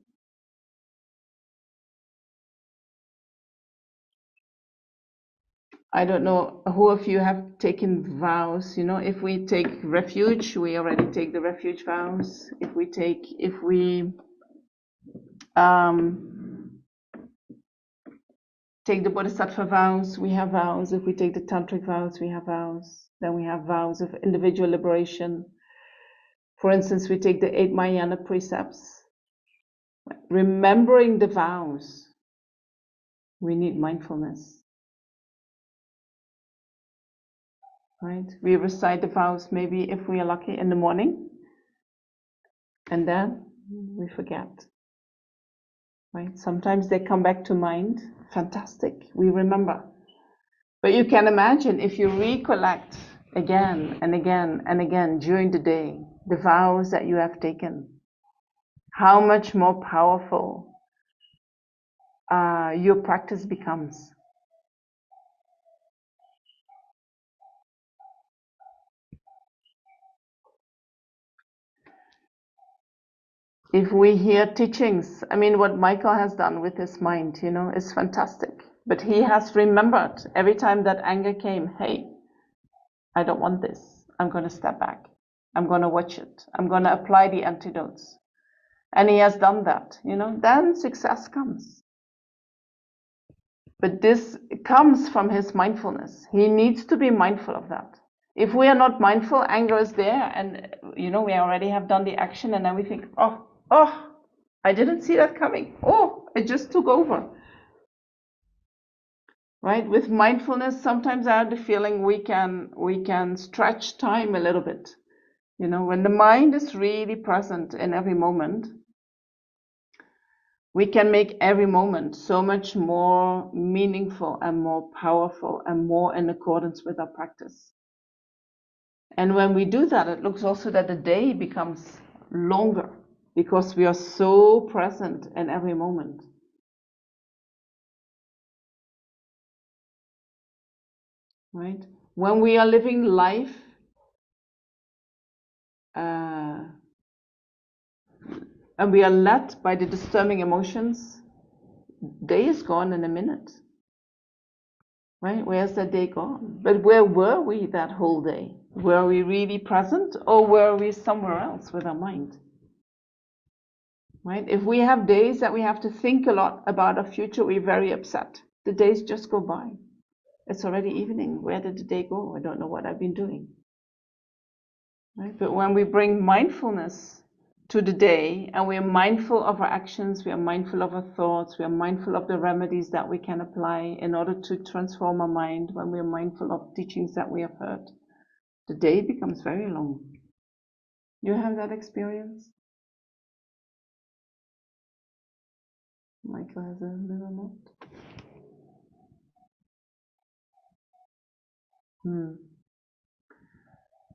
I don't know who of you have taken vows. You know, if we take refuge, we already take the refuge vows. If we take the bodhisattva vows, we have vows. If we take the tantric vows, we have vows. Then we have vows of individual liberation. For instance, we take the 8 Mahayana precepts. Remembering the vows, we need mindfulness. Right? We recite the vows maybe, if we are lucky, in the morning, and then we forget. Right? Sometimes they come back to mind. Fantastic. We remember. But you can imagine if you recollect again and again and again during the day the vows that you have taken, how much more powerful your practice becomes. If we hear teachings, I mean, what Michael has done with his mind, you know, is fantastic. But he has remembered every time that anger came, hey, I don't want this. I'm going to step back. I'm going to watch it. I'm going to apply the antidotes. And he has done that, you know, then success comes. But this comes from his mindfulness. He needs to be mindful of that. If we are not mindful, anger is there, and you know, we already have done the action, and then we think, oh, I didn't see that coming. Oh, it just took over. Right? With mindfulness, sometimes I have the feeling we can stretch time a little bit. You know, when the mind is really present in every moment, we can make every moment so much more meaningful and more powerful and more in accordance with our practice. And when we do that, it looks also that the day becomes longer because we are so present in every moment. Right? When we are living life and we are led by the disturbing emotions, day is gone in a minute. Right? Where's that day gone? But where were we that whole day? Were we really present, or were we somewhere else with our mind? Right? If we have days that we have to think a lot about our future, we're very upset. The days just go by. It's already evening. Where did the day go? I don't know what I've been doing. Right? But when we bring mindfulness to the day and we are mindful of our actions, we are mindful of our thoughts, we are mindful of the remedies that we can apply in order to transform our mind, when we are mindful of teachings that we have heard, the day becomes very long. You have that experience? Michael has a little note.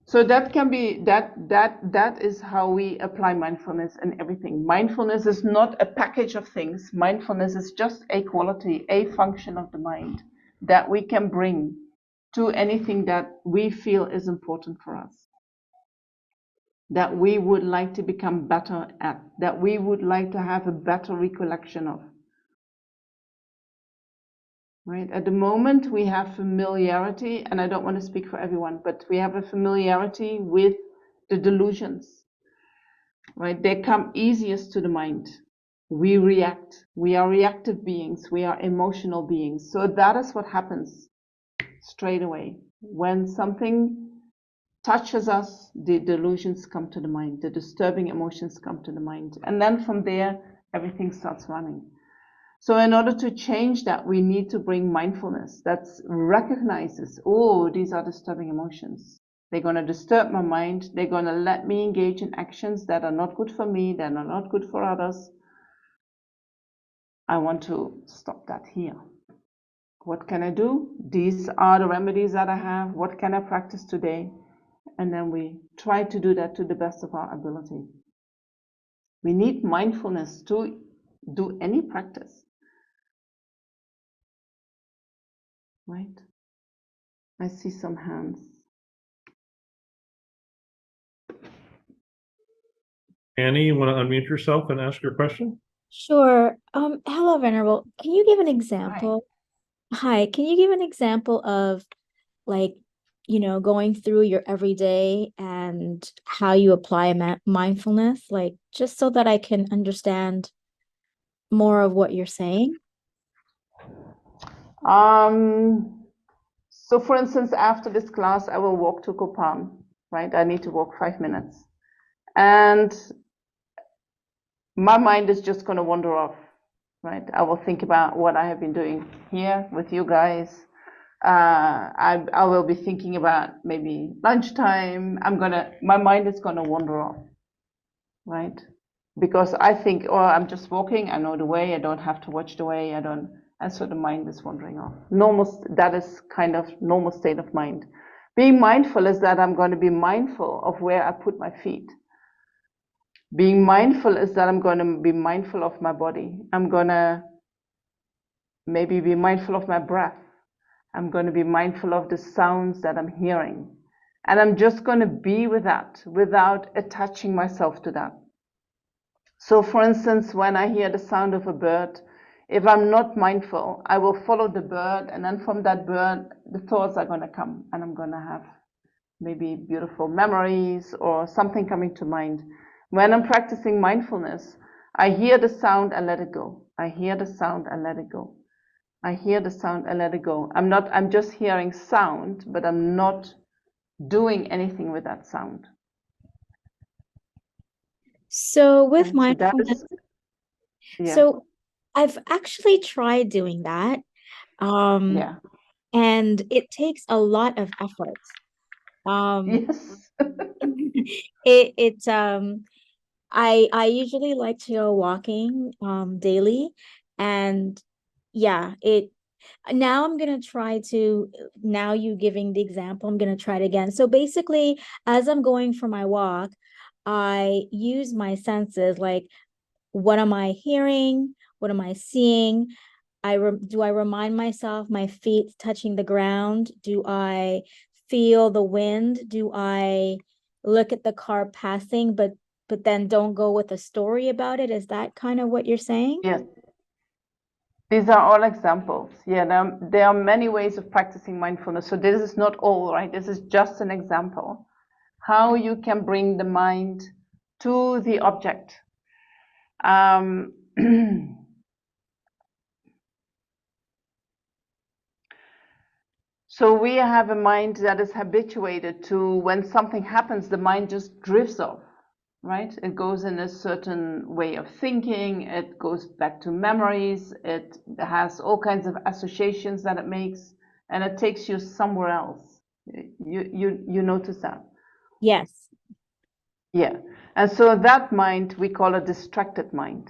So that can be that is how we apply mindfulness in everything. Mindfulness is not a package of things. Mindfulness is just a quality, a function of the mind that we can bring to anything that we feel is important for us, that we would like to become better at, that we would like to have a better recollection of. Right? At the moment, we have familiarity, and I don't want to speak for everyone, but we have a familiarity with the delusions. Right? They come easiest to the mind. We react. We are reactive beings. We are emotional beings. So that is what happens straight away. When something touches us, the delusions come to the mind. The disturbing emotions come to the mind. And then from there, everything starts running. So in order to change that, we need to bring mindfulness that recognizes, oh, these are disturbing emotions. They're going to disturb my mind. They're going to let me engage in actions that are not good for me, that are not good for others. I want to stop that here. What can I do? These are the remedies that I have. What can I practice today? And then we try to do that to the best of our ability. We need mindfulness to do any practice. Right? I see some hands. Annie, you want to unmute yourself and ask your question? Sure. Hello, Venerable. Can you give an example? Hi, can you give an example of like, going through your everyday and how you apply mindfulness, like just so that I can understand more of what you're saying? So for instance, after this class, I will walk to Kopan, right? I need to walk 5 minutes. And my mind is just going to wander off, right? I will think about what I have been doing here with you guys. I will be thinking about maybe lunchtime. My mind is going to wander off, right? Because I think, oh, I'm just walking. I know the way. I don't have to watch the way. And so the mind is wandering off. That is kind of normal state of mind. Being mindful is that I'm going to be mindful of where I put my feet. Being mindful is that I'm going to be mindful of my body. I'm going to maybe be mindful of my breath. I'm going to be mindful of the sounds that I'm hearing. And I'm just going to be with that without attaching myself to that. So for instance, when I hear the sound of a bird, if I'm not mindful, I will follow the bird, and then from that bird, the thoughts are going to come, and I'm going to have maybe beautiful memories or something coming to mind. When I'm practicing mindfulness, I hear the sound and let it go. I hear the sound and let it go. I hear the sound and let it go. I'm just hearing sound, but I'm not doing anything with that sound. So with So mindfulness, so I've actually tried doing that. And it takes a lot of effort. Yes. It's I usually like to go walking daily, and yeah, it now I'm gonna try to, now you giving the example, I'm gonna try it again. So basically, as I'm going for my walk, I use my senses, like what am I hearing? What am I seeing? Do I remind myself my feet touching the ground? Do I feel the wind? Do I look at the car passing, but then don't go with a story about it? Is that kind of what you're saying? Yes. These are all examples. Yeah, there are many ways of practicing mindfulness. So this is not all, right? This is just an example. How you can bring the mind to the object. So we have a mind that is habituated to, when something happens, the mind just drifts off, right? It goes in a certain way of thinking. It goes back to memories. It has all kinds of associations that it makes, and it takes you somewhere else. You notice that? Yes. Yeah. And so that mind, we call a distracted mind.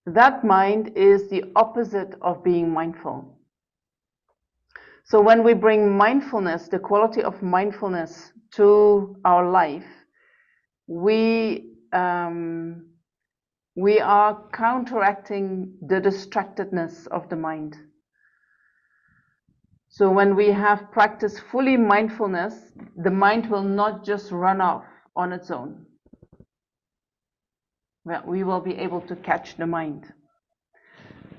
That mind is the opposite of being mindful. So when we bring mindfulness, the quality of mindfulness to our life, we are counteracting the distractedness of the mind. So when we have practiced fully mindfulness, the mind will not just run off on its own. Well, we will be able to catch the mind.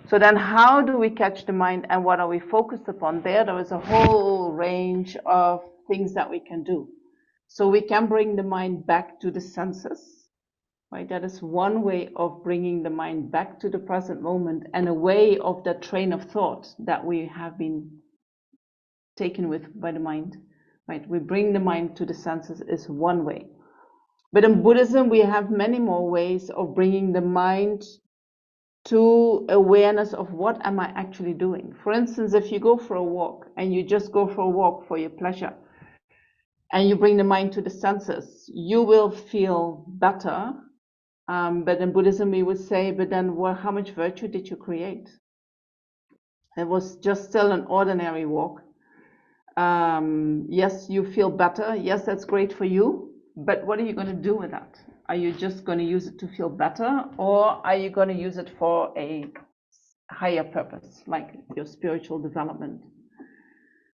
So then how do we catch the mind, and what are we focused upon? There is a whole range of things that we can do. So we can bring the mind back to the senses, right? That is one way of bringing the mind back to the present moment and away of that train of thought that we have been taken with by the mind, right? We bring the mind to the senses is one way. But in Buddhism, we have many more ways of bringing the mind to awareness of what am I actually doing. For instance, if you go for a walk and you just go for a walk for your pleasure and you bring the mind to the senses, you will feel better. But in Buddhism, we would say, but then how much virtue did you create? It was just still an ordinary walk. Yes, you feel better. Yes, that's great for you. But what are you going to do with that? Are you just going to use it to feel better, or are you going to use it for a higher purpose, like your spiritual development?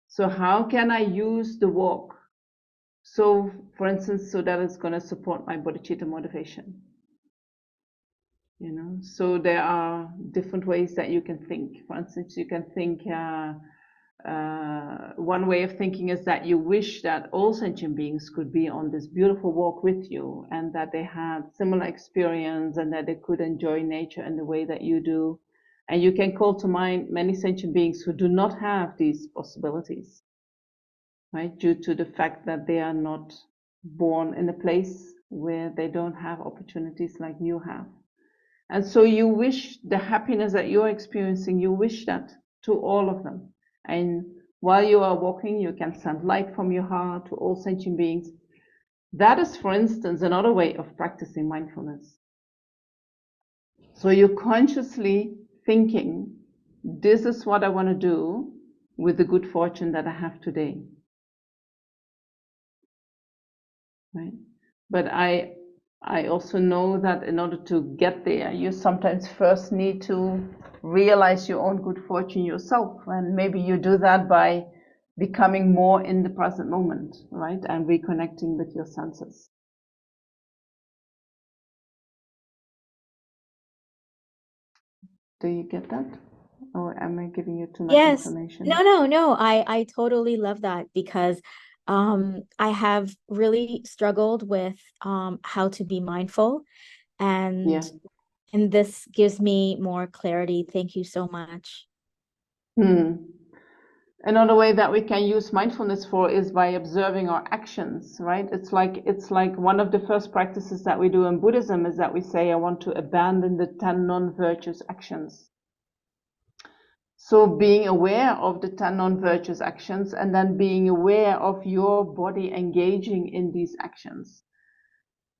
So how can I use the walk? So, for instance, so that it's going to support my bodhicitta motivation. So there are different ways that you can think. For instance, you can think. One way of thinking is that you wish that all sentient beings could be on this beautiful walk with you, and that they had similar experience, and that they could enjoy nature in the way that you do. And you can call to mind many sentient beings who do not have these possibilities, right? Due to the fact that they are not born in a place where they don't have opportunities like you have. And so you wish the happiness that you're experiencing, you wish that to all of them. And while you are walking, you can send light from your heart to all sentient beings. That is, for instance, another way of practicing mindfulness. So you're consciously thinking, this is what I want to do with the good fortune that I have today. Right? But I also know that in order to get there, you sometimes first need to realize your own good fortune yourself. And maybe you do that by becoming more in the present moment, right? And reconnecting with your senses. Do you get that? Or am I giving you too much Yes. information? No. I totally love that, because I have really struggled with how to be mindful, Yeah. and this gives me more clarity. Thank you so much. Another way that we can use mindfulness for is by observing our actions, right? It's like one of the first practices that we do in Buddhism is that we say, I want to abandon the 10 non-virtuous actions. So being aware of the 10 non-virtuous actions, and then being aware of your body engaging in these actions.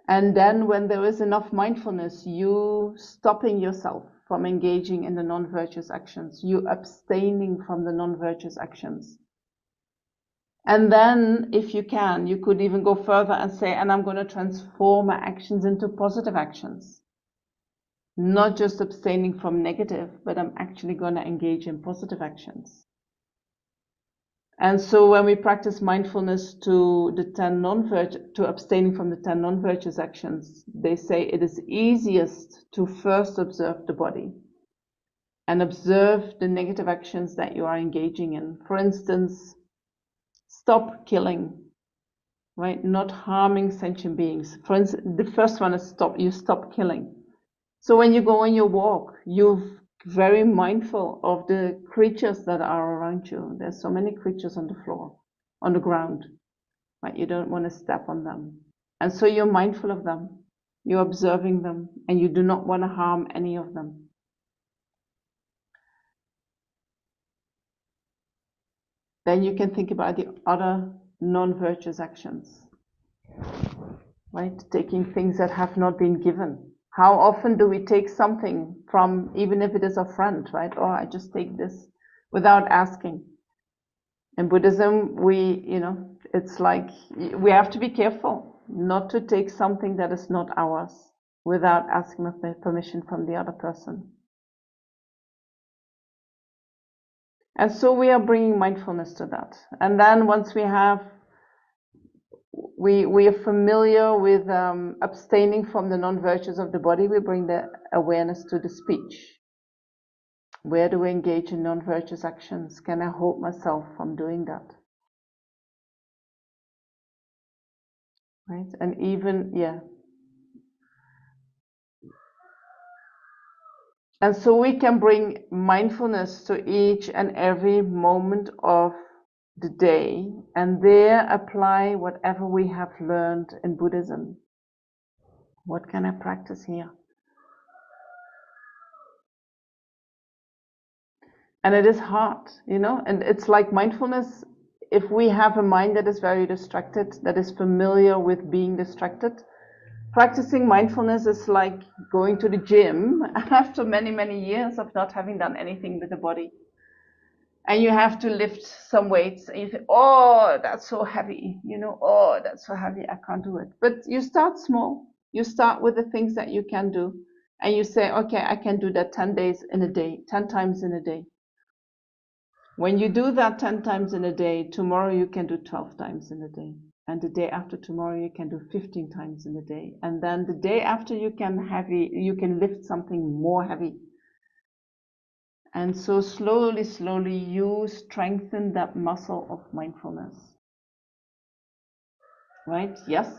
And then when there is enough mindfulness, you stopping yourself from engaging in the non-virtuous actions, you abstaining from the non-virtuous actions. And then, if you can, you could even go further and say, and I'm going to transform my actions into positive actions. Not just abstaining from negative, but I'm actually going to engage in positive actions. And so when we practice mindfulness to abstaining from the 10 non-virtuous actions, they say it is easiest to first observe the body and observe the negative actions that you are engaging in. For instance, stop killing, right? Not harming sentient beings. For instance, the first one is stop killing. So when you go on your walk, you're very mindful of the creatures that are around you. There's so many creatures on the floor, on the ground, right? You don't want to step on them. And so you're mindful of them. You're observing them, and you do not want to harm any of them. Then you can think about the other non-virtuous actions, right? Taking things that have not been given. How often do we take something from, even if it is a friend, right? Oh, I just take this without asking. In Buddhism, it's like we have to be careful not to take something that is not ours without asking permission from the other person. And so we are bringing mindfulness to that. And then once we are familiar with abstaining from the non-virtues of the body, we bring the awareness to the speech. Where do we engage in non-virtuous actions? Can I hold myself from doing that? Right? And even, And so we can bring mindfulness to each and every moment of the day and there apply whatever we have learned in Buddhism. What can I practice here? And it is hard, and it's like mindfulness. If we have a mind that is very distracted, that is familiar with being distracted, practicing mindfulness is like going to the gym after many, many years of not having done anything with the body. And you have to lift some weights and you think, oh, that's so heavy, oh, that's so heavy, I can't do it. But you start small. You start with the things that you can do. And you say, okay, I can do that 10 days in a day, 10 times in a day. When you do that 10 times in a day, tomorrow you can do 12 times in a day. And the day after tomorrow you can do 15 times in a day. And then the day after you can lift something more heavy. And so slowly, slowly you strengthen that muscle of mindfulness. Right? Yes.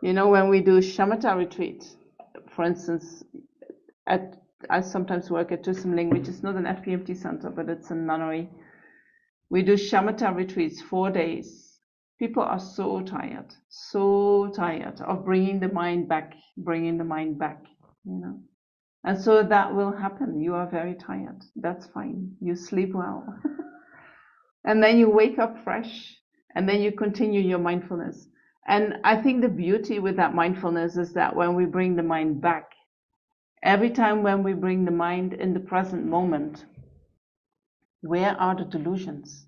When we do Shamatha retreat, for instance, I sometimes work at Tussimling, which is not an FPMT center, but it's a nunnery. We do Shamatha retreats, 4 days. People are so tired of bringing the mind back. And so that will happen. You are very tired. That's fine. You sleep well. And then you wake up fresh, and then you continue your mindfulness. And I think the beauty with that mindfulness is that when we bring the mind back, every time when we bring the mind in the present moment, where are the delusions?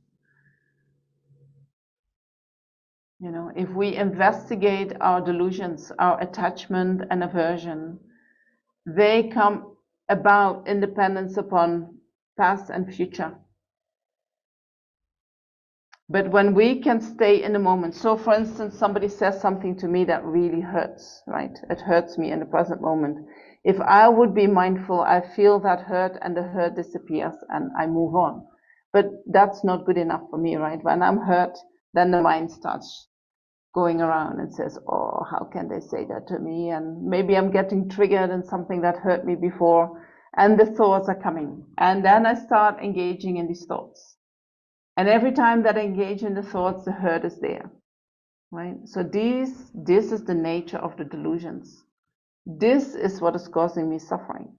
If we investigate our delusions, our attachment and aversion, they come about in dependence upon past and future. But when we can stay in the moment, so for instance, somebody says something to me that really hurts, right? It hurts me in the present moment. If I would be mindful, I feel that hurt and the hurt disappears and I move on. But that's not good enough for me, right? When I'm hurt, then the mind starts going around and says, oh, how can they say that to me? And maybe I'm getting triggered in something that hurt me before. And the thoughts are coming. And then I start engaging in these thoughts. And every time that I engage in the thoughts, the hurt is there, right? So this is the nature of the delusions. This is what is causing me suffering.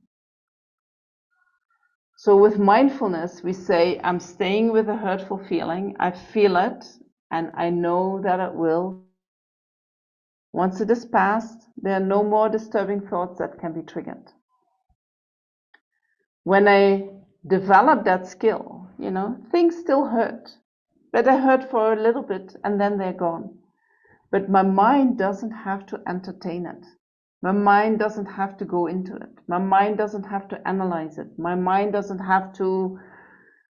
So with mindfulness, we say, I'm staying with a hurtful feeling. I feel it, and I know that it will Once it is past, there are no more disturbing thoughts that can be triggered. When I develop that skill, things still hurt, but they hurt for a little bit and then they're gone. But my mind doesn't have to entertain it. My mind doesn't have to go into it. My mind doesn't have to analyze it. My mind doesn't have to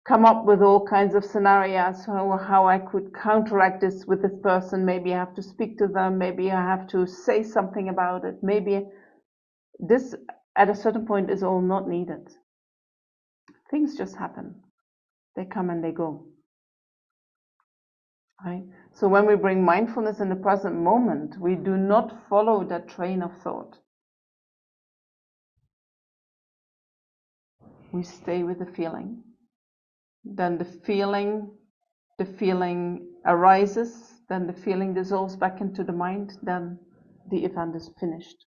come up with all kinds of scenarios how I could counteract this with this person. Maybe I have to speak to them. Maybe I have to say something about it. Maybe this at a certain point is all not needed. Things just happen. They come and they go. Right? So when we bring mindfulness in the present moment, we do not follow that train of thought. We stay with the feeling. Then the feeling arises, then the feeling dissolves back into the mind, then the event is finished.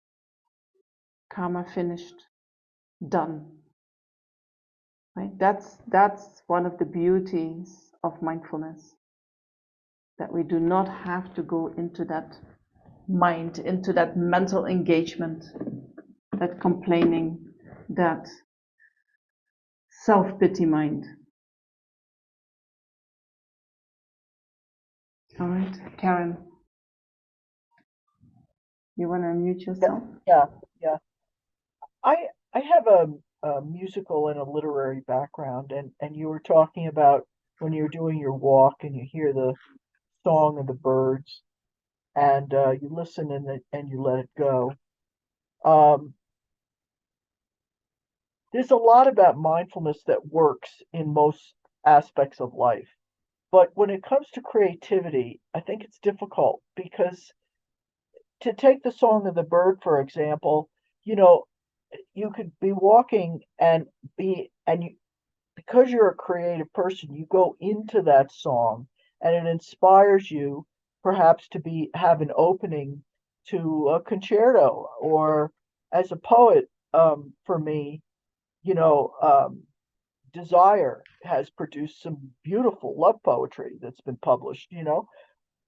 Karma finished, done. Right? That's one of the beauties of mindfulness. That we do not have to go into that mind, into that mental engagement, that complaining, that self-pity mind. All right, Karen, you want to unmute yourself? Yeah. I have a musical and a literary background, and you were talking about when you're doing your walk and you hear the song of the birds, and you listen and you let it go. There's a lot about mindfulness that works in most aspects of life. But when it comes to creativity, I think it's difficult because to take the song of the bird, for example, you could be walking and because you're a creative person, you go into that song and it inspires you perhaps to have an opening to a concerto, or as a poet, for me, Desire has produced some beautiful love poetry that's been published.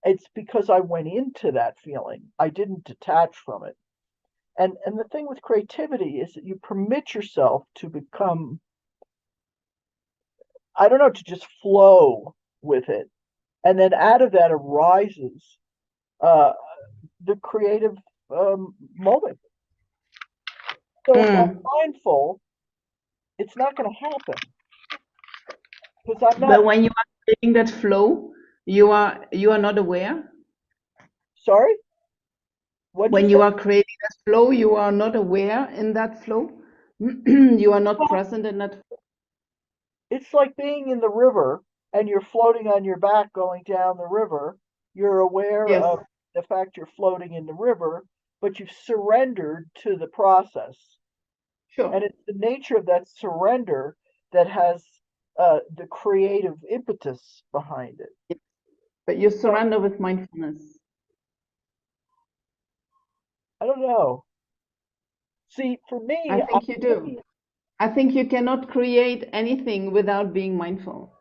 It's because I went into that feeling. I didn't detach from it. And the thing with creativity is that you permit yourself to become, I don't know, to just flow with it. And then out of that arises uh, the creative moment. So if I'm mindful, it's not going to happen because I'm not. But when you are creating that flow, you are not aware. Sorry? What'd When you you say? are creating that flow, you are not aware in that flow. You are not Well, present in that. it's like being in the river and you're floating on your back going down the river. You're aware Yes, of the fact you're floating in the river, but you've surrendered to the process. And sure. it's the nature of that surrender that has the creative impetus behind it. But you So surrender with mindfulness. I don't know. See, for I me, think you do. I think you cannot create anything without being mindful.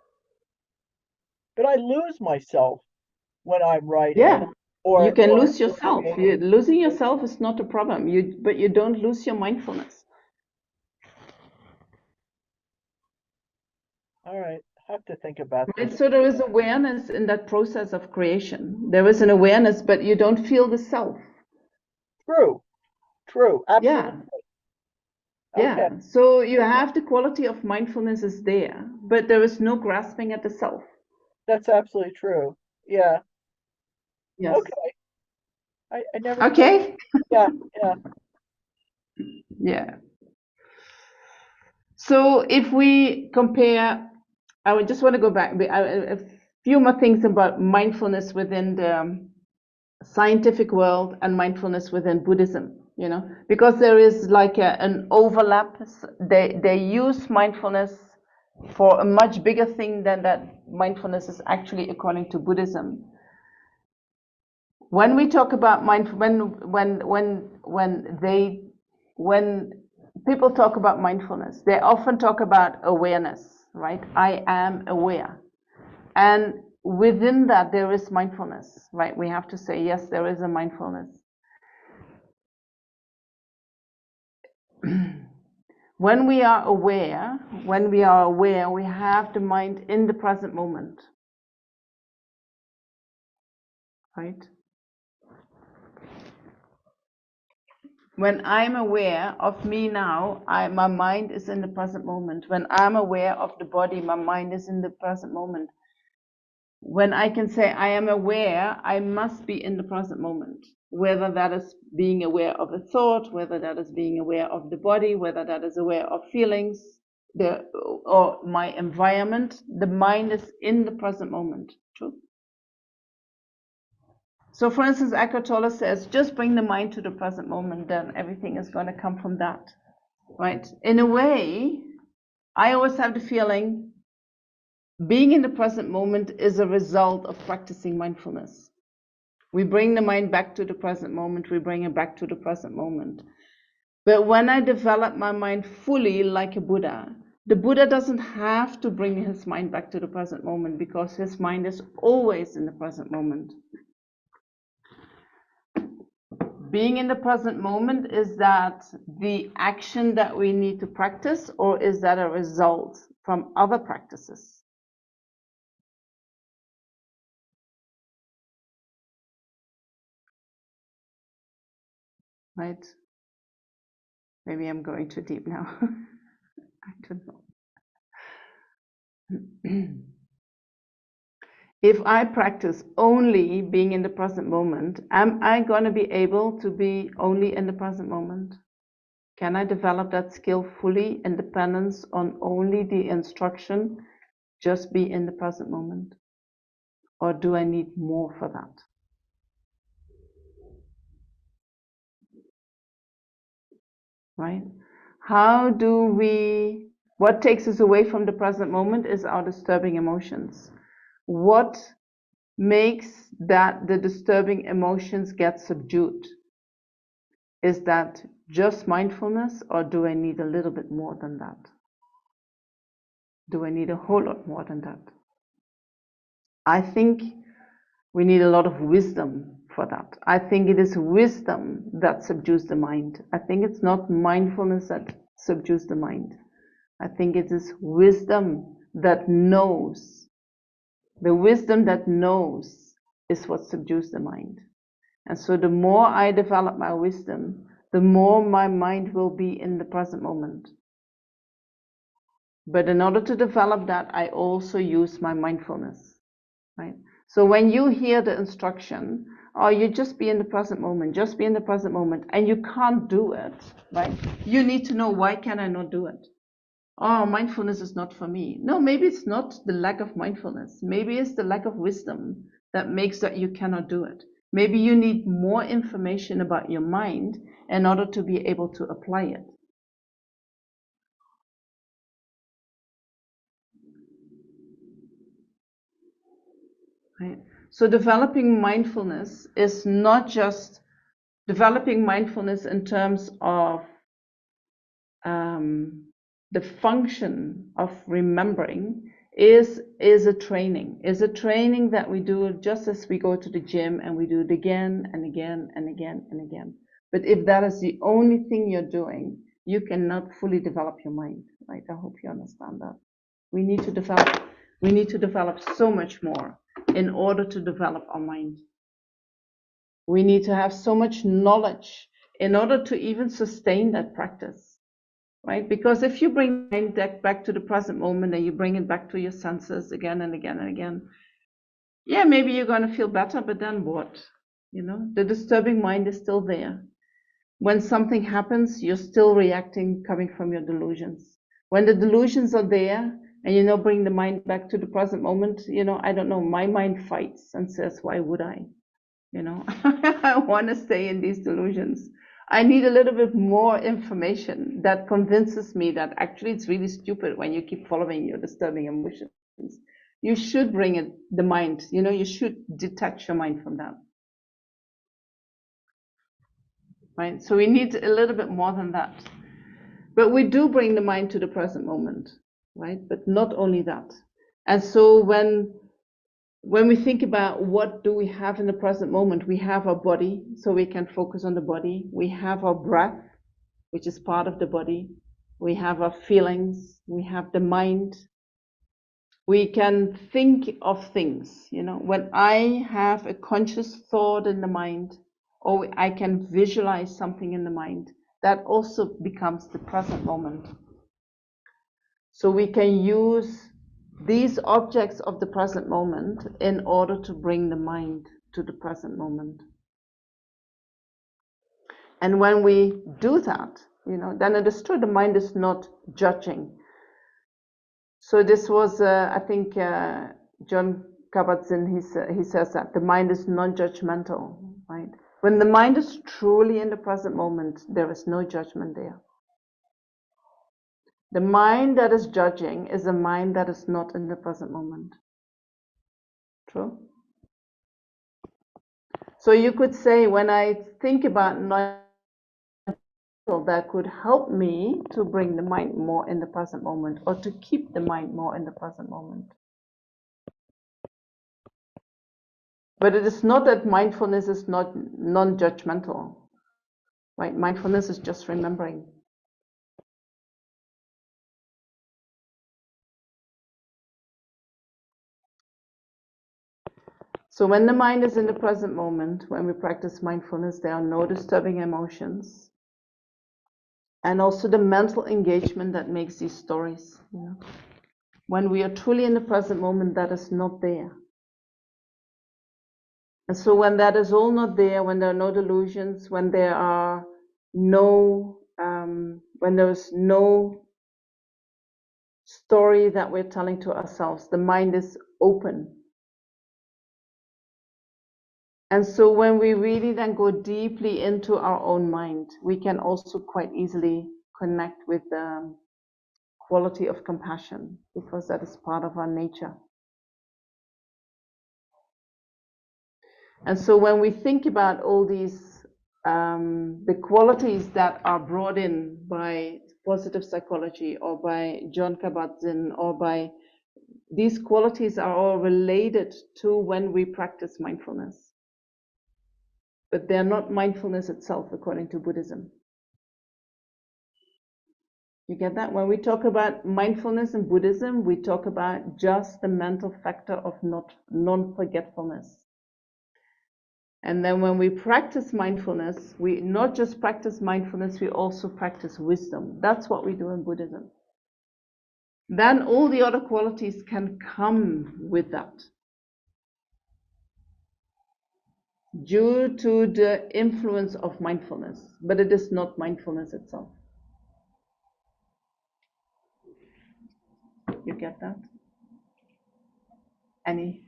but I lose myself when I'm writing Yeah, you can or lose yourself. creating. Losing yourself is not a problem. But you don't lose your mindfulness. All right, I have to think about Right? this. So there is awareness in that process of creation. There is an awareness, but you don't feel the self. True, Yeah, absolutely. Okay, yeah. So you have the quality of mindfulness is there, but there is no grasping at the self. that's absolutely true. Yeah. Yes. Okay. I never thought. Okay. Yeah, yeah. Yeah. So if we compare, I would just want to go back a few more things about mindfulness within the scientific world and mindfulness within Buddhism, because there is like an overlap. They use mindfulness for a much bigger thing than that mindfulness is actually according to Buddhism. When we talk about when people talk about mindfulness, they often talk about awareness, right? I am aware. And within that, there is mindfulness, right? We have to say, yes, there is a mindfulness. when we are aware, we have the mind in the present moment, right? When I'm aware of me now, my mind is in the present moment. When I'm aware of the body, my mind is in the present moment. When I can say I am aware, I must be in the present moment. Whether that is being aware of a thought, whether that is being aware of the body, whether that is aware of feelings, or my environment, the mind is in the present moment. True. So for instance, Eckhart Tolle says, just bring the mind to the present moment, then everything is going to come from that, right? In a way, I always have the feeling being in the present moment is a result of practicing mindfulness. We bring the mind back to the present moment, we bring it back to the present moment. But when I develop my mind fully like a Buddha, the Buddha doesn't have to bring his mind back to the present moment because his mind is always in the present moment. Being in the present moment, is that the action that we need to practice, or is that a result from other practices? Right? Maybe I'm going too deep now. I don't know. If I practice only being in the present moment, am I going to be able to be only in the present moment? Can I develop that skill fully, independence on only the instruction, just be in the present moment? Or do I need more for that? Right? What takes us away from the present moment is our disturbing emotions. What makes that the disturbing emotions get subdued? Is that just mindfulness, or do I need a little bit more than that? Do I need a whole lot more than that? I think we need a lot of wisdom for that. I think it is wisdom that subdues the mind. I think it's not mindfulness that subdues the mind. I think it is wisdom that knows. The wisdom that knows is what subdues the mind. And so the more I develop my wisdom, the more my mind will be in the present moment. But in order to develop that, I also use my mindfulness, right? So when you hear the instruction, or you just be in the present moment, just be in the present moment, and you can't do it, right? You need to know, why can I not do it? Oh, mindfulness is not for me. No, maybe it's not the lack of mindfulness. Maybe it's the lack of wisdom that makes that you cannot do it. Maybe you need more information about your mind in order to be able to apply it. Right? So developing mindfulness is not just developing mindfulness in terms of the function of remembering is a training that we do just as we go to the gym and we do it again and again and again and again. But if that is the only thing you're doing, you cannot fully develop your mind, right? I hope you understand that. We need to develop so much more in order to develop our mind. We need to have so much knowledge in order to even sustain that practice. Right? Because if you bring the mind back to the present moment and you bring it back to your senses again and again and again, yeah, maybe you're going to feel better, but then what? You know, the disturbing mind is still there. When something happens, you're still reacting coming from your delusions. When the delusions are there and you bring the mind back to the present moment, I don't know, my mind fights and says, why would I? I want to stay in these delusions. I need a little bit more information that convinces me that actually it's really stupid when you keep following your disturbing emotions. You should bring the mind, you should detach your mind from that. Right? So we need a little bit more than that. But we do bring the mind to the present moment, right? But not only that. And so when we think about what do we have in the present moment, we have our body, so we can focus on the body. We have our breath, which is part of the body. We have our feelings, we have the mind. We can think of things, you know, when I have a conscious thought in the mind, or I can visualize something in the mind, that also becomes the present moment. So we can use these objects of the present moment in order to bring the mind to the present moment. And when we do that, you know, then it is true, the mind is not judging. So this was, I think, John Kabat-Zinn, he says that the mind is non-judgmental, right? When the mind is truly in the present moment, there is no judgment there. The mind that is judging is a mind that is not in the present moment. True? So you could say, when I think about that could help me to bring the mind more in the present moment, or to keep the mind more in the present moment. But it is not that mindfulness is not non-judgmental, right? Mindfulness is just remembering. So when the mind is in the present moment, when we practice mindfulness, there are no disturbing emotions. And also the mental engagement that makes these stories, you know. When we are truly in the present moment, that is not there. And so when that is all not there, when there are no delusions, when there are no, when there's no story that we're telling to ourselves, the mind is open. And so when we really then go deeply into our own mind, we can also quite easily connect with the quality of compassion, because that is part of our nature. And so when we think about all these, the qualities that are brought in by positive psychology, or by John Kabat-Zinn, or by these qualities, are all related to when we practice mindfulness. But they're not mindfulness itself, according to Buddhism. You get that? When we talk about mindfulness in Buddhism, we talk about just the mental factor of non-forgetfulness. And then when we practice mindfulness, we not just practice mindfulness, we also practice wisdom. That's what we do in Buddhism. Then all the other qualities can come with that, due to the influence of mindfulness, but it is not mindfulness itself. You get that? Any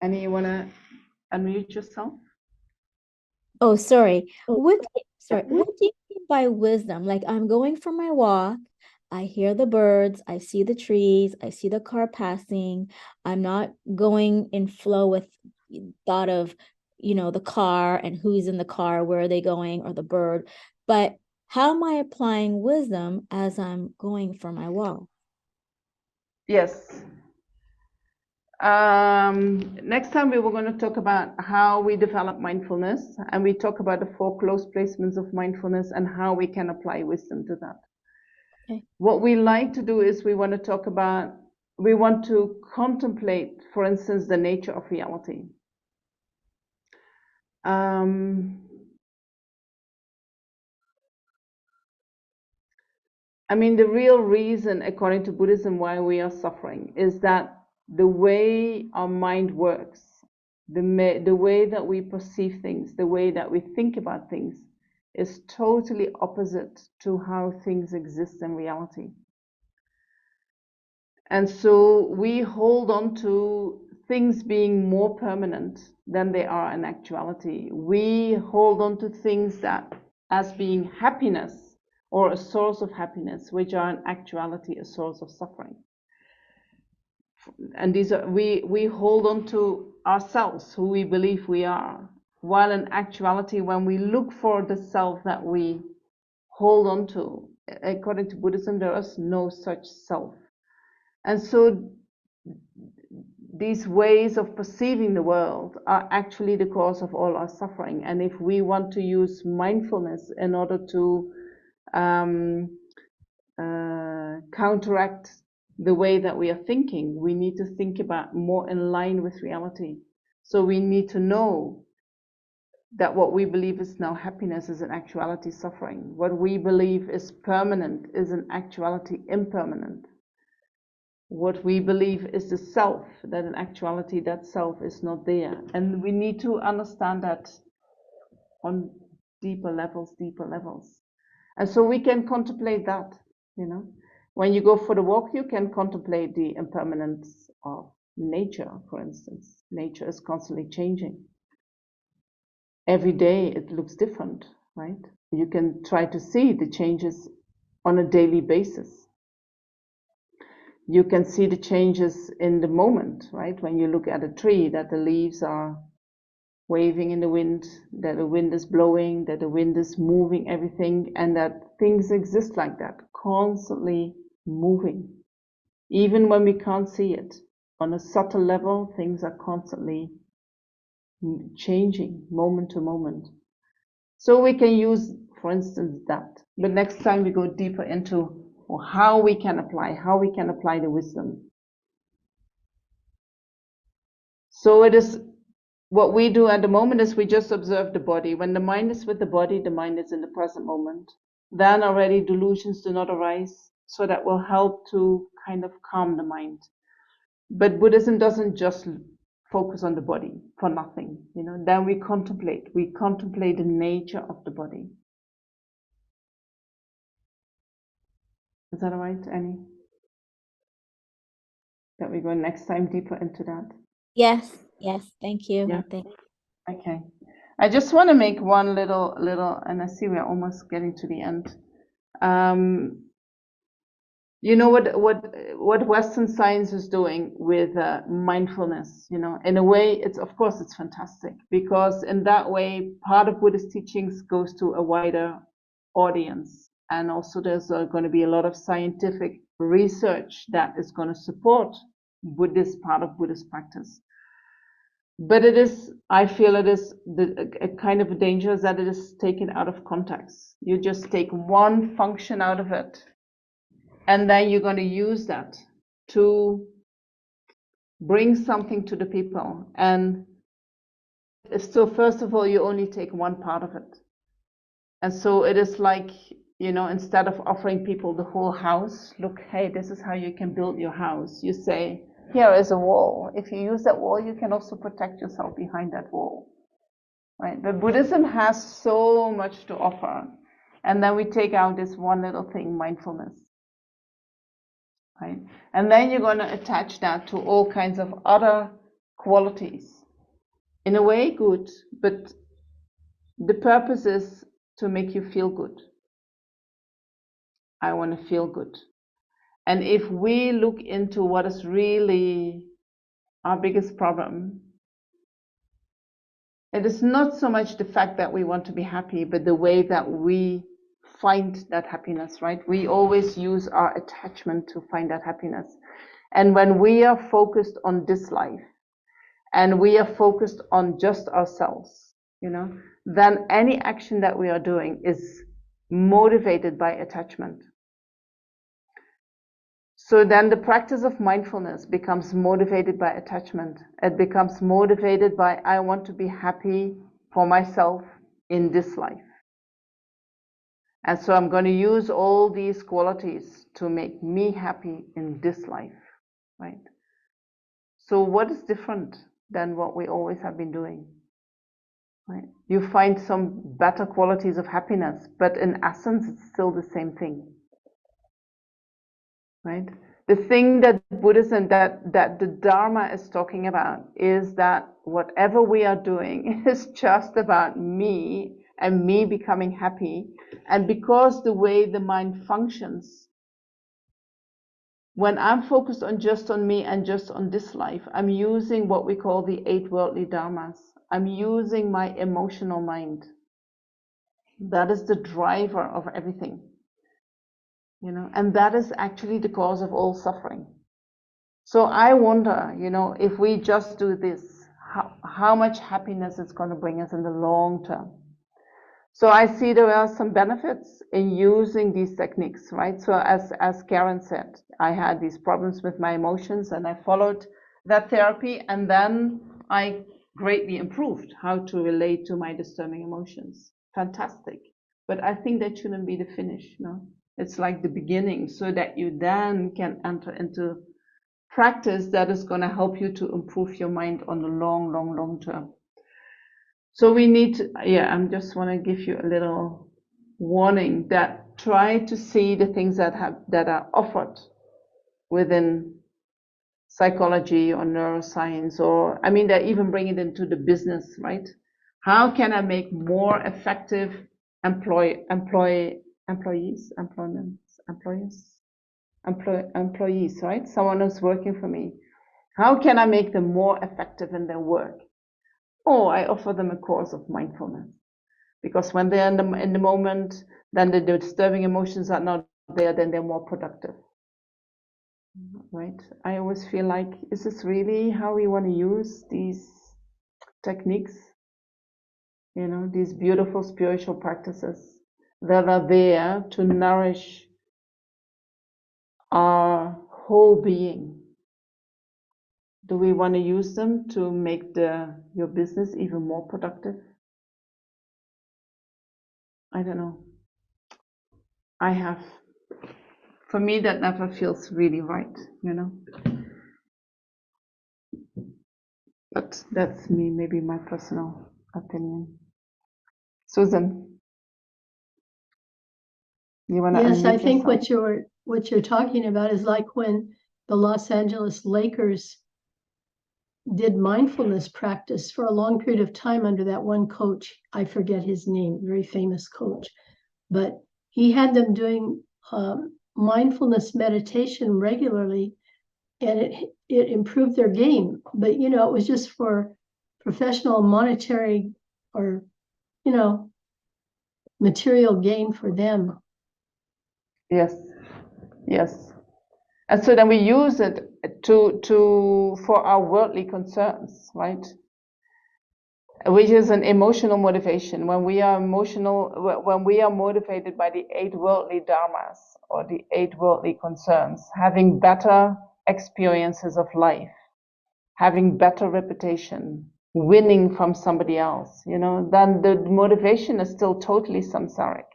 you want to unmute yourself? Oh, sorry. What do you mean by wisdom? Like, I'm going for my walk, I hear the birds, I see the trees, I see the car passing. I'm not going in flow with thought of, you know, the car and who's in the car, where are they going, or the bird. But how am I applying wisdom as I'm going for my walk? Yes. Next time we were going to talk about how we develop mindfulness, and we talk about the 4 close placements of mindfulness and how we can apply wisdom to that. Okay. What we like to do is we want to contemplate, for instance, the nature of reality. I mean, the real reason, according to Buddhism, why we are suffering is that the way our mind works, the way that we perceive things, the way that we think about things, is totally opposite to how things exist in reality. And so we hold on to things being more permanent than they are in actuality. We hold on to things that as being happiness, or a source of happiness, which are in actuality a source of suffering. And these are, we hold on to ourselves, who we believe we are, while in actuality, when we look for the self that we hold on to, according to Buddhism, there is no such self. And so these ways of perceiving the world are actually the cause of all our suffering. And if we want to use mindfulness in order to counteract the way that we are thinking, we need to think about more in line with reality. So we need to know that what we believe is now happiness is in actuality suffering. What we believe is permanent is in actuality impermanent. What we believe is the self, that in actuality that self is not there. And we need to understand that on deeper levels. And so we can contemplate that, When you go for the walk, you can contemplate the impermanence of nature, for instance. Nature is constantly changing. Every day it looks different, right? You can try to see the changes on a daily basis. You can see the changes in the moment, right? When you look at a tree, that the leaves are waving in the wind, that the wind is blowing, that the wind is moving everything, and that things exist like that, constantly moving. Even when we can't see it, on a subtle level, things are constantly changing moment to moment. So we can use, for instance, that. But next time we go deeper into how we can apply the wisdom. So it is what we do at the moment is we just observe the body. When the mind is with the body, the mind is in the present moment. Then already delusions do not arise. So that will help to kind of calm the mind. But Buddhism doesn't just focus on the body for nothing. Then we contemplate the nature of the body. Is that all right, Annie? That we go next time deeper into that? Yes, thank you. Yeah. Okay. I just want to make one little, and I see we're almost getting to the end. What Western science is doing with mindfulness, in a way, it's fantastic, because in that way, part of Buddhist teachings goes to a wider audience. And also there's going to be a lot of scientific research that is going to support part of Buddhist practice. But I feel it is a kind of a danger is that it is taken out of context. You just take one function out of it, and then you're going to use that to bring something to the people. And so first of all, you only take one part of it. And so it is like, instead of offering people the whole house, look, hey, this is how you can build your house. You say, here is a wall. If you use that wall, you can also protect yourself behind that wall. Right? But Buddhism has so much to offer. And then we take out this one little thing, mindfulness. Right? And then you're going to attach that to all kinds of other qualities. In a way, good, but the purpose is to make you feel good. I want to feel good. And if we look into what is really our biggest problem, it is not so much the fact that we want to be happy, but the way that we find that happiness, right? We always use our attachment to find that happiness. And when we are focused on this life, and we are focused on just ourselves, then any action that we are doing is motivated by attachment. So then the practice of mindfulness becomes motivated by attachment. It becomes motivated by, I want to be happy for myself in this life. And so I'm going to use all these qualities to make me happy in this life, right? So what is different than what we always have been doing? Right? You find some better qualities of happiness, but in essence, it's still the same thing, right? The thing that Buddhism, that the Dharma is talking about is that whatever we are doing is just about me and me becoming happy. And because the way the mind functions, when I'm focused on just on me and just on this life, I'm using what we call the 8 worldly dharmas. I'm using my emotional mind. That is the driver of everything, and that is actually the cause of all suffering. So I wonder, if we just do this, how much happiness it's going to bring us in the long term. So I see there are some benefits in using these techniques, right? So as Karen said, I had these problems with my emotions and I followed that therapy, and then I greatly improved how to relate to my disturbing emotions. Fantastic. But I think that shouldn't be the finish, no? It's like the beginning, so that you then can enter into practice that is going to help you to improve your mind on the long term. So we need to, I just want to give you a little warning that try to see the things that are offered within psychology or neuroscience, or they even bring it into the business, right? How can I make more effective employees, right? Someone who's working for me. How can I make them more effective in their work? Oh, I offer them a course of mindfulness. Because when they're in the moment, then the disturbing emotions are not there, then they're more productive. Right? I always feel like, is this really how we want to use these techniques? These beautiful spiritual practices that are there to nourish our whole being. Do we want to use them to make your business even more productive? I don't know. For me, that never feels really right, But that's me, maybe my personal opinion. Susan, you want to Yes, I unmute think yourself? what you're talking about is like when the Los Angeles Lakers did mindfulness practice for a long period of time under that one coach. I forget his name, very famous coach, but he had them doing mindfulness meditation regularly, and it improved their game. But it was just for professional, monetary, or material gain for them. Yes, yes. And so then we use it for our worldly concerns, right? Which is an emotional motivation. When we are motivated by the 8 worldly dharmas or the 8 worldly concerns, having better experiences of life, having better reputation, winning from somebody else, then the motivation is still totally samsaric.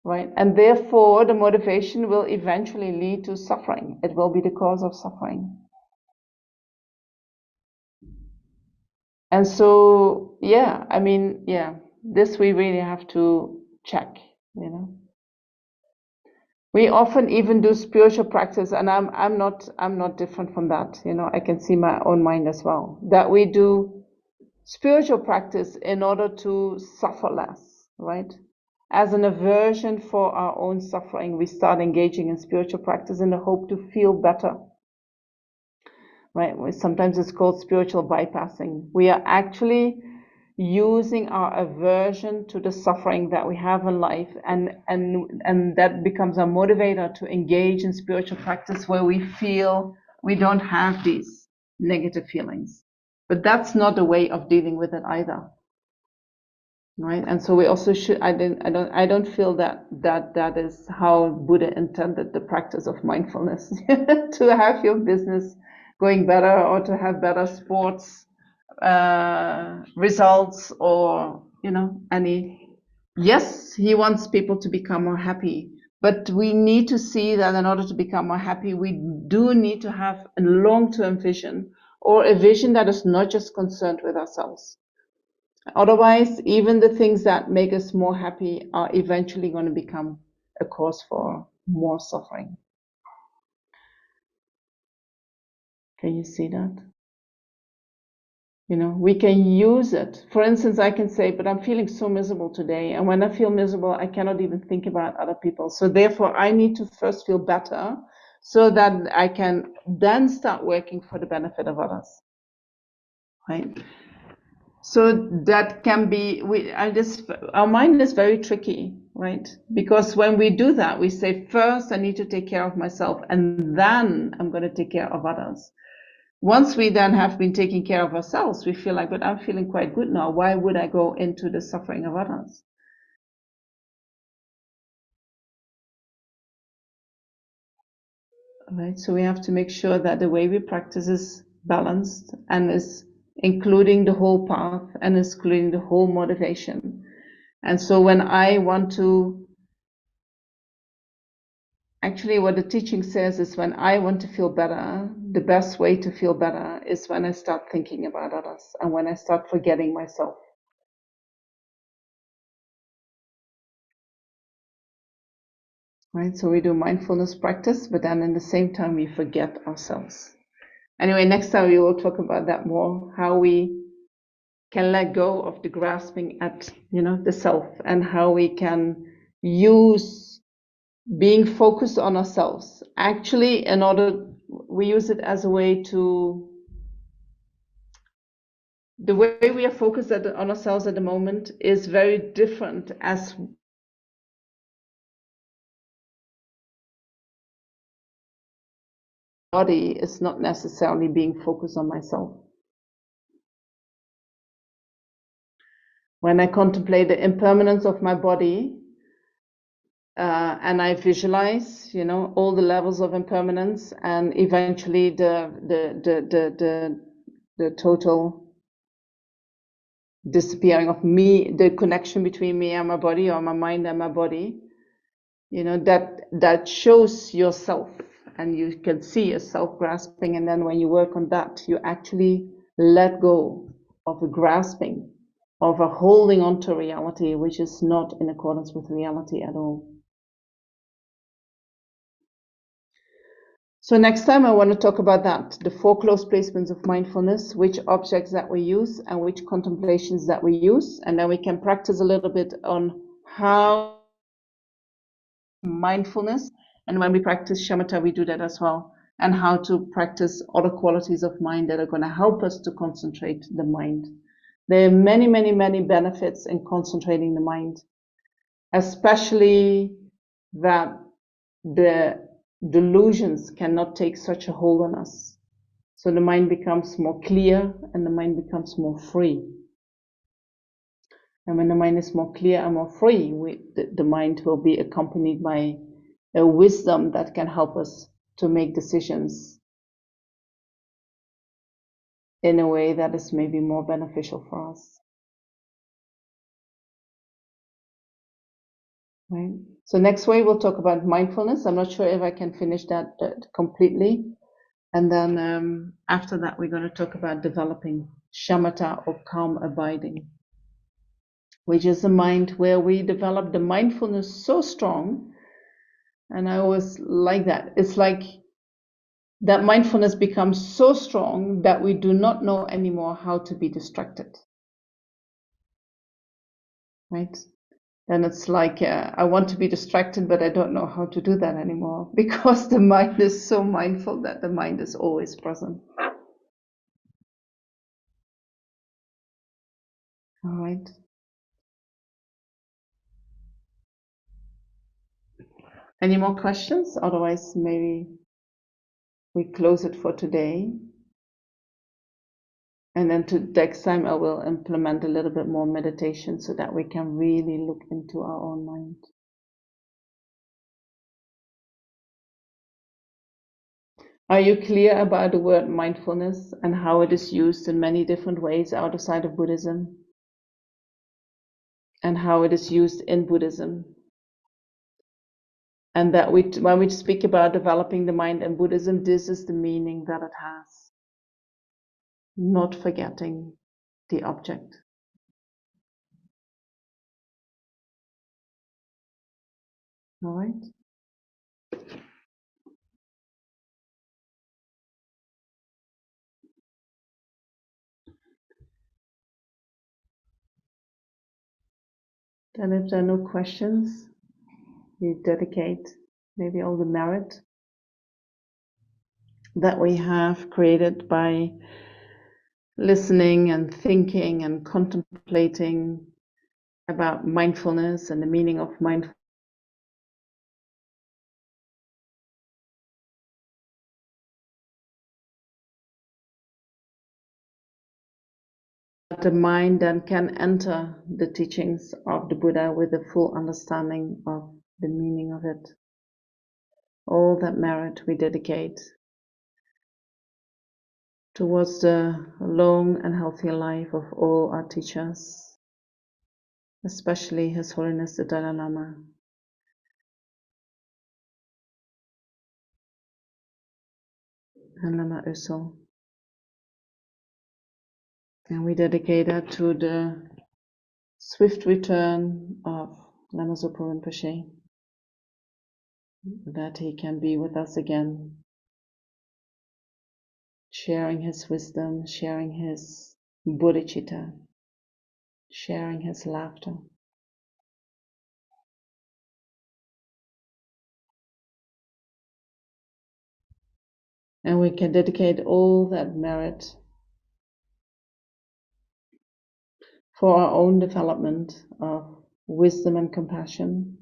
Right? And therefore, the motivation will eventually lead to suffering. It will be the cause of suffering. And so, this we really have to check, We often even do spiritual practice, and I'm not different from that. I can see my own mind as well. That we do spiritual practice in order to suffer less, right? As an aversion for our own suffering, we start engaging in spiritual practice in the hope to feel better, right? Sometimes it's called spiritual bypassing. We are actually using our aversion to the suffering that we have in life, and that becomes a motivator to engage in spiritual practice where we feel we don't have these negative feelings. But that's not the way of dealing with it either. Right, and so we also should. I don't feel that is how Buddha intended the practice of mindfulness to have your business going better or to have better sports results or any. Yes, he wants people to become more happy, but we need to see that in order to become more happy, we do need to have a long-term vision, or a vision that is not just concerned with ourselves. Otherwise, even the things that make us more happy are eventually going to become a cause for more suffering. Can you see that? We can use it. For instance, I can say, but I'm feeling so miserable today. And when I feel miserable, I cannot even think about other people. So therefore, I need to first feel better so that I can then start working for the benefit of others. Right? So that can be, our mind is very tricky, right? Because when we do that, we say, first, I need to take care of myself, and then I'm going to take care of others. Once we then have been taking care of ourselves, we feel like, but I'm feeling quite good now. Why would I go into the suffering of others? Right? So we have to make sure that the way we practice is balanced and is including the whole path and is including the whole motivation. And so when I want to, actually what the teaching says is when I want to feel better, the best way to feel better is when I start thinking about others and when I start forgetting myself. Right? So we do mindfulness practice, but then in the same time we forget ourselves. Anyway, next time we will talk about that more, how we can let go of the grasping at, the self, and how we can use being focused on ourselves. Actually, we use it as a way to, the way we are focused on ourselves at the moment is very different as body is not necessarily being focused on myself. When I contemplate the impermanence of my body, and I visualize, all the levels of impermanence, and eventually the total disappearing of me, the connection between me and my body, or my mind and my body, that shows yourself, and you can see yourself grasping. And then when you work on that, you actually let go of the grasping, of a holding on to reality, which is not in accordance with reality at all. So next time I want to talk about that, the 4 close placements of mindfulness, which objects that we use and which contemplations that we use. And then we can practice a little bit on how mindfulness, and when we practice Shamatha, we do that as well, and how to practice other qualities of mind that are going to help us to concentrate the mind. There are many, many, many benefits in concentrating the mind, especially that the delusions cannot take such a hold on us. So the mind becomes more clear and the mind becomes more free. And when the mind is more clear and more free, the mind will be accompanied by a wisdom that can help us to make decisions in a way that is maybe more beneficial for us. Right? So next week we'll talk about mindfulness. I'm not sure if I can finish that completely. And then after that, we're going to talk about developing shamatha, or calm abiding, which is a mind where we develop the mindfulness so strong. And I always like that. It's like that mindfulness becomes so strong that we do not know anymore how to be distracted. Right? Then it's like, I want to be distracted, but I don't know how to do that anymore, because the mind is so mindful that the mind is always present. All right. Any more questions? Otherwise, maybe we close it for today. And then next time I will implement a little bit more meditation so that we can really look into our own mind. Are you clear about the word mindfulness and how it is used in many different ways outside of Buddhism? And how it is used in Buddhism? And that when we speak about developing the mind in Buddhism, this is the meaning that it has. Not forgetting the object. All right. Then if there are no questions, we dedicate maybe all the merit that we have created by listening and thinking and contemplating about mindfulness and the meaning of mindfulness. The mind then can enter the teachings of the Buddha with a full understanding of the meaning of it. All that merit we dedicate towards the long and healthy life of all our teachers, especially His Holiness the Dalai Lama. And Lama Ösel. And we dedicate that to the swift return of Lama Zopa Rinpoche, that he can be with us again, sharing his wisdom, sharing his bodhicitta, sharing his laughter. And we can dedicate all that merit for our own development of wisdom and compassion,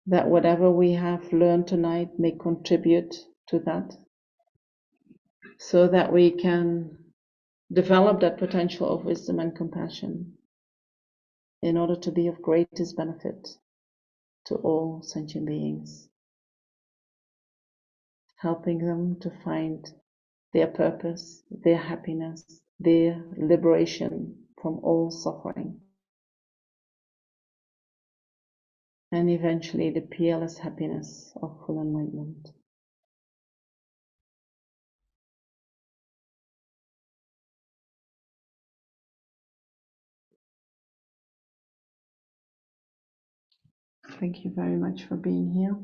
that whatever we have learned tonight may contribute to that, so that we can develop that potential of wisdom and compassion in order to be of greatest benefit to all sentient beings, helping them to find their purpose, their happiness, their liberation from all suffering, and eventually the peerless happiness of full enlightenment. Thank you very much for being here.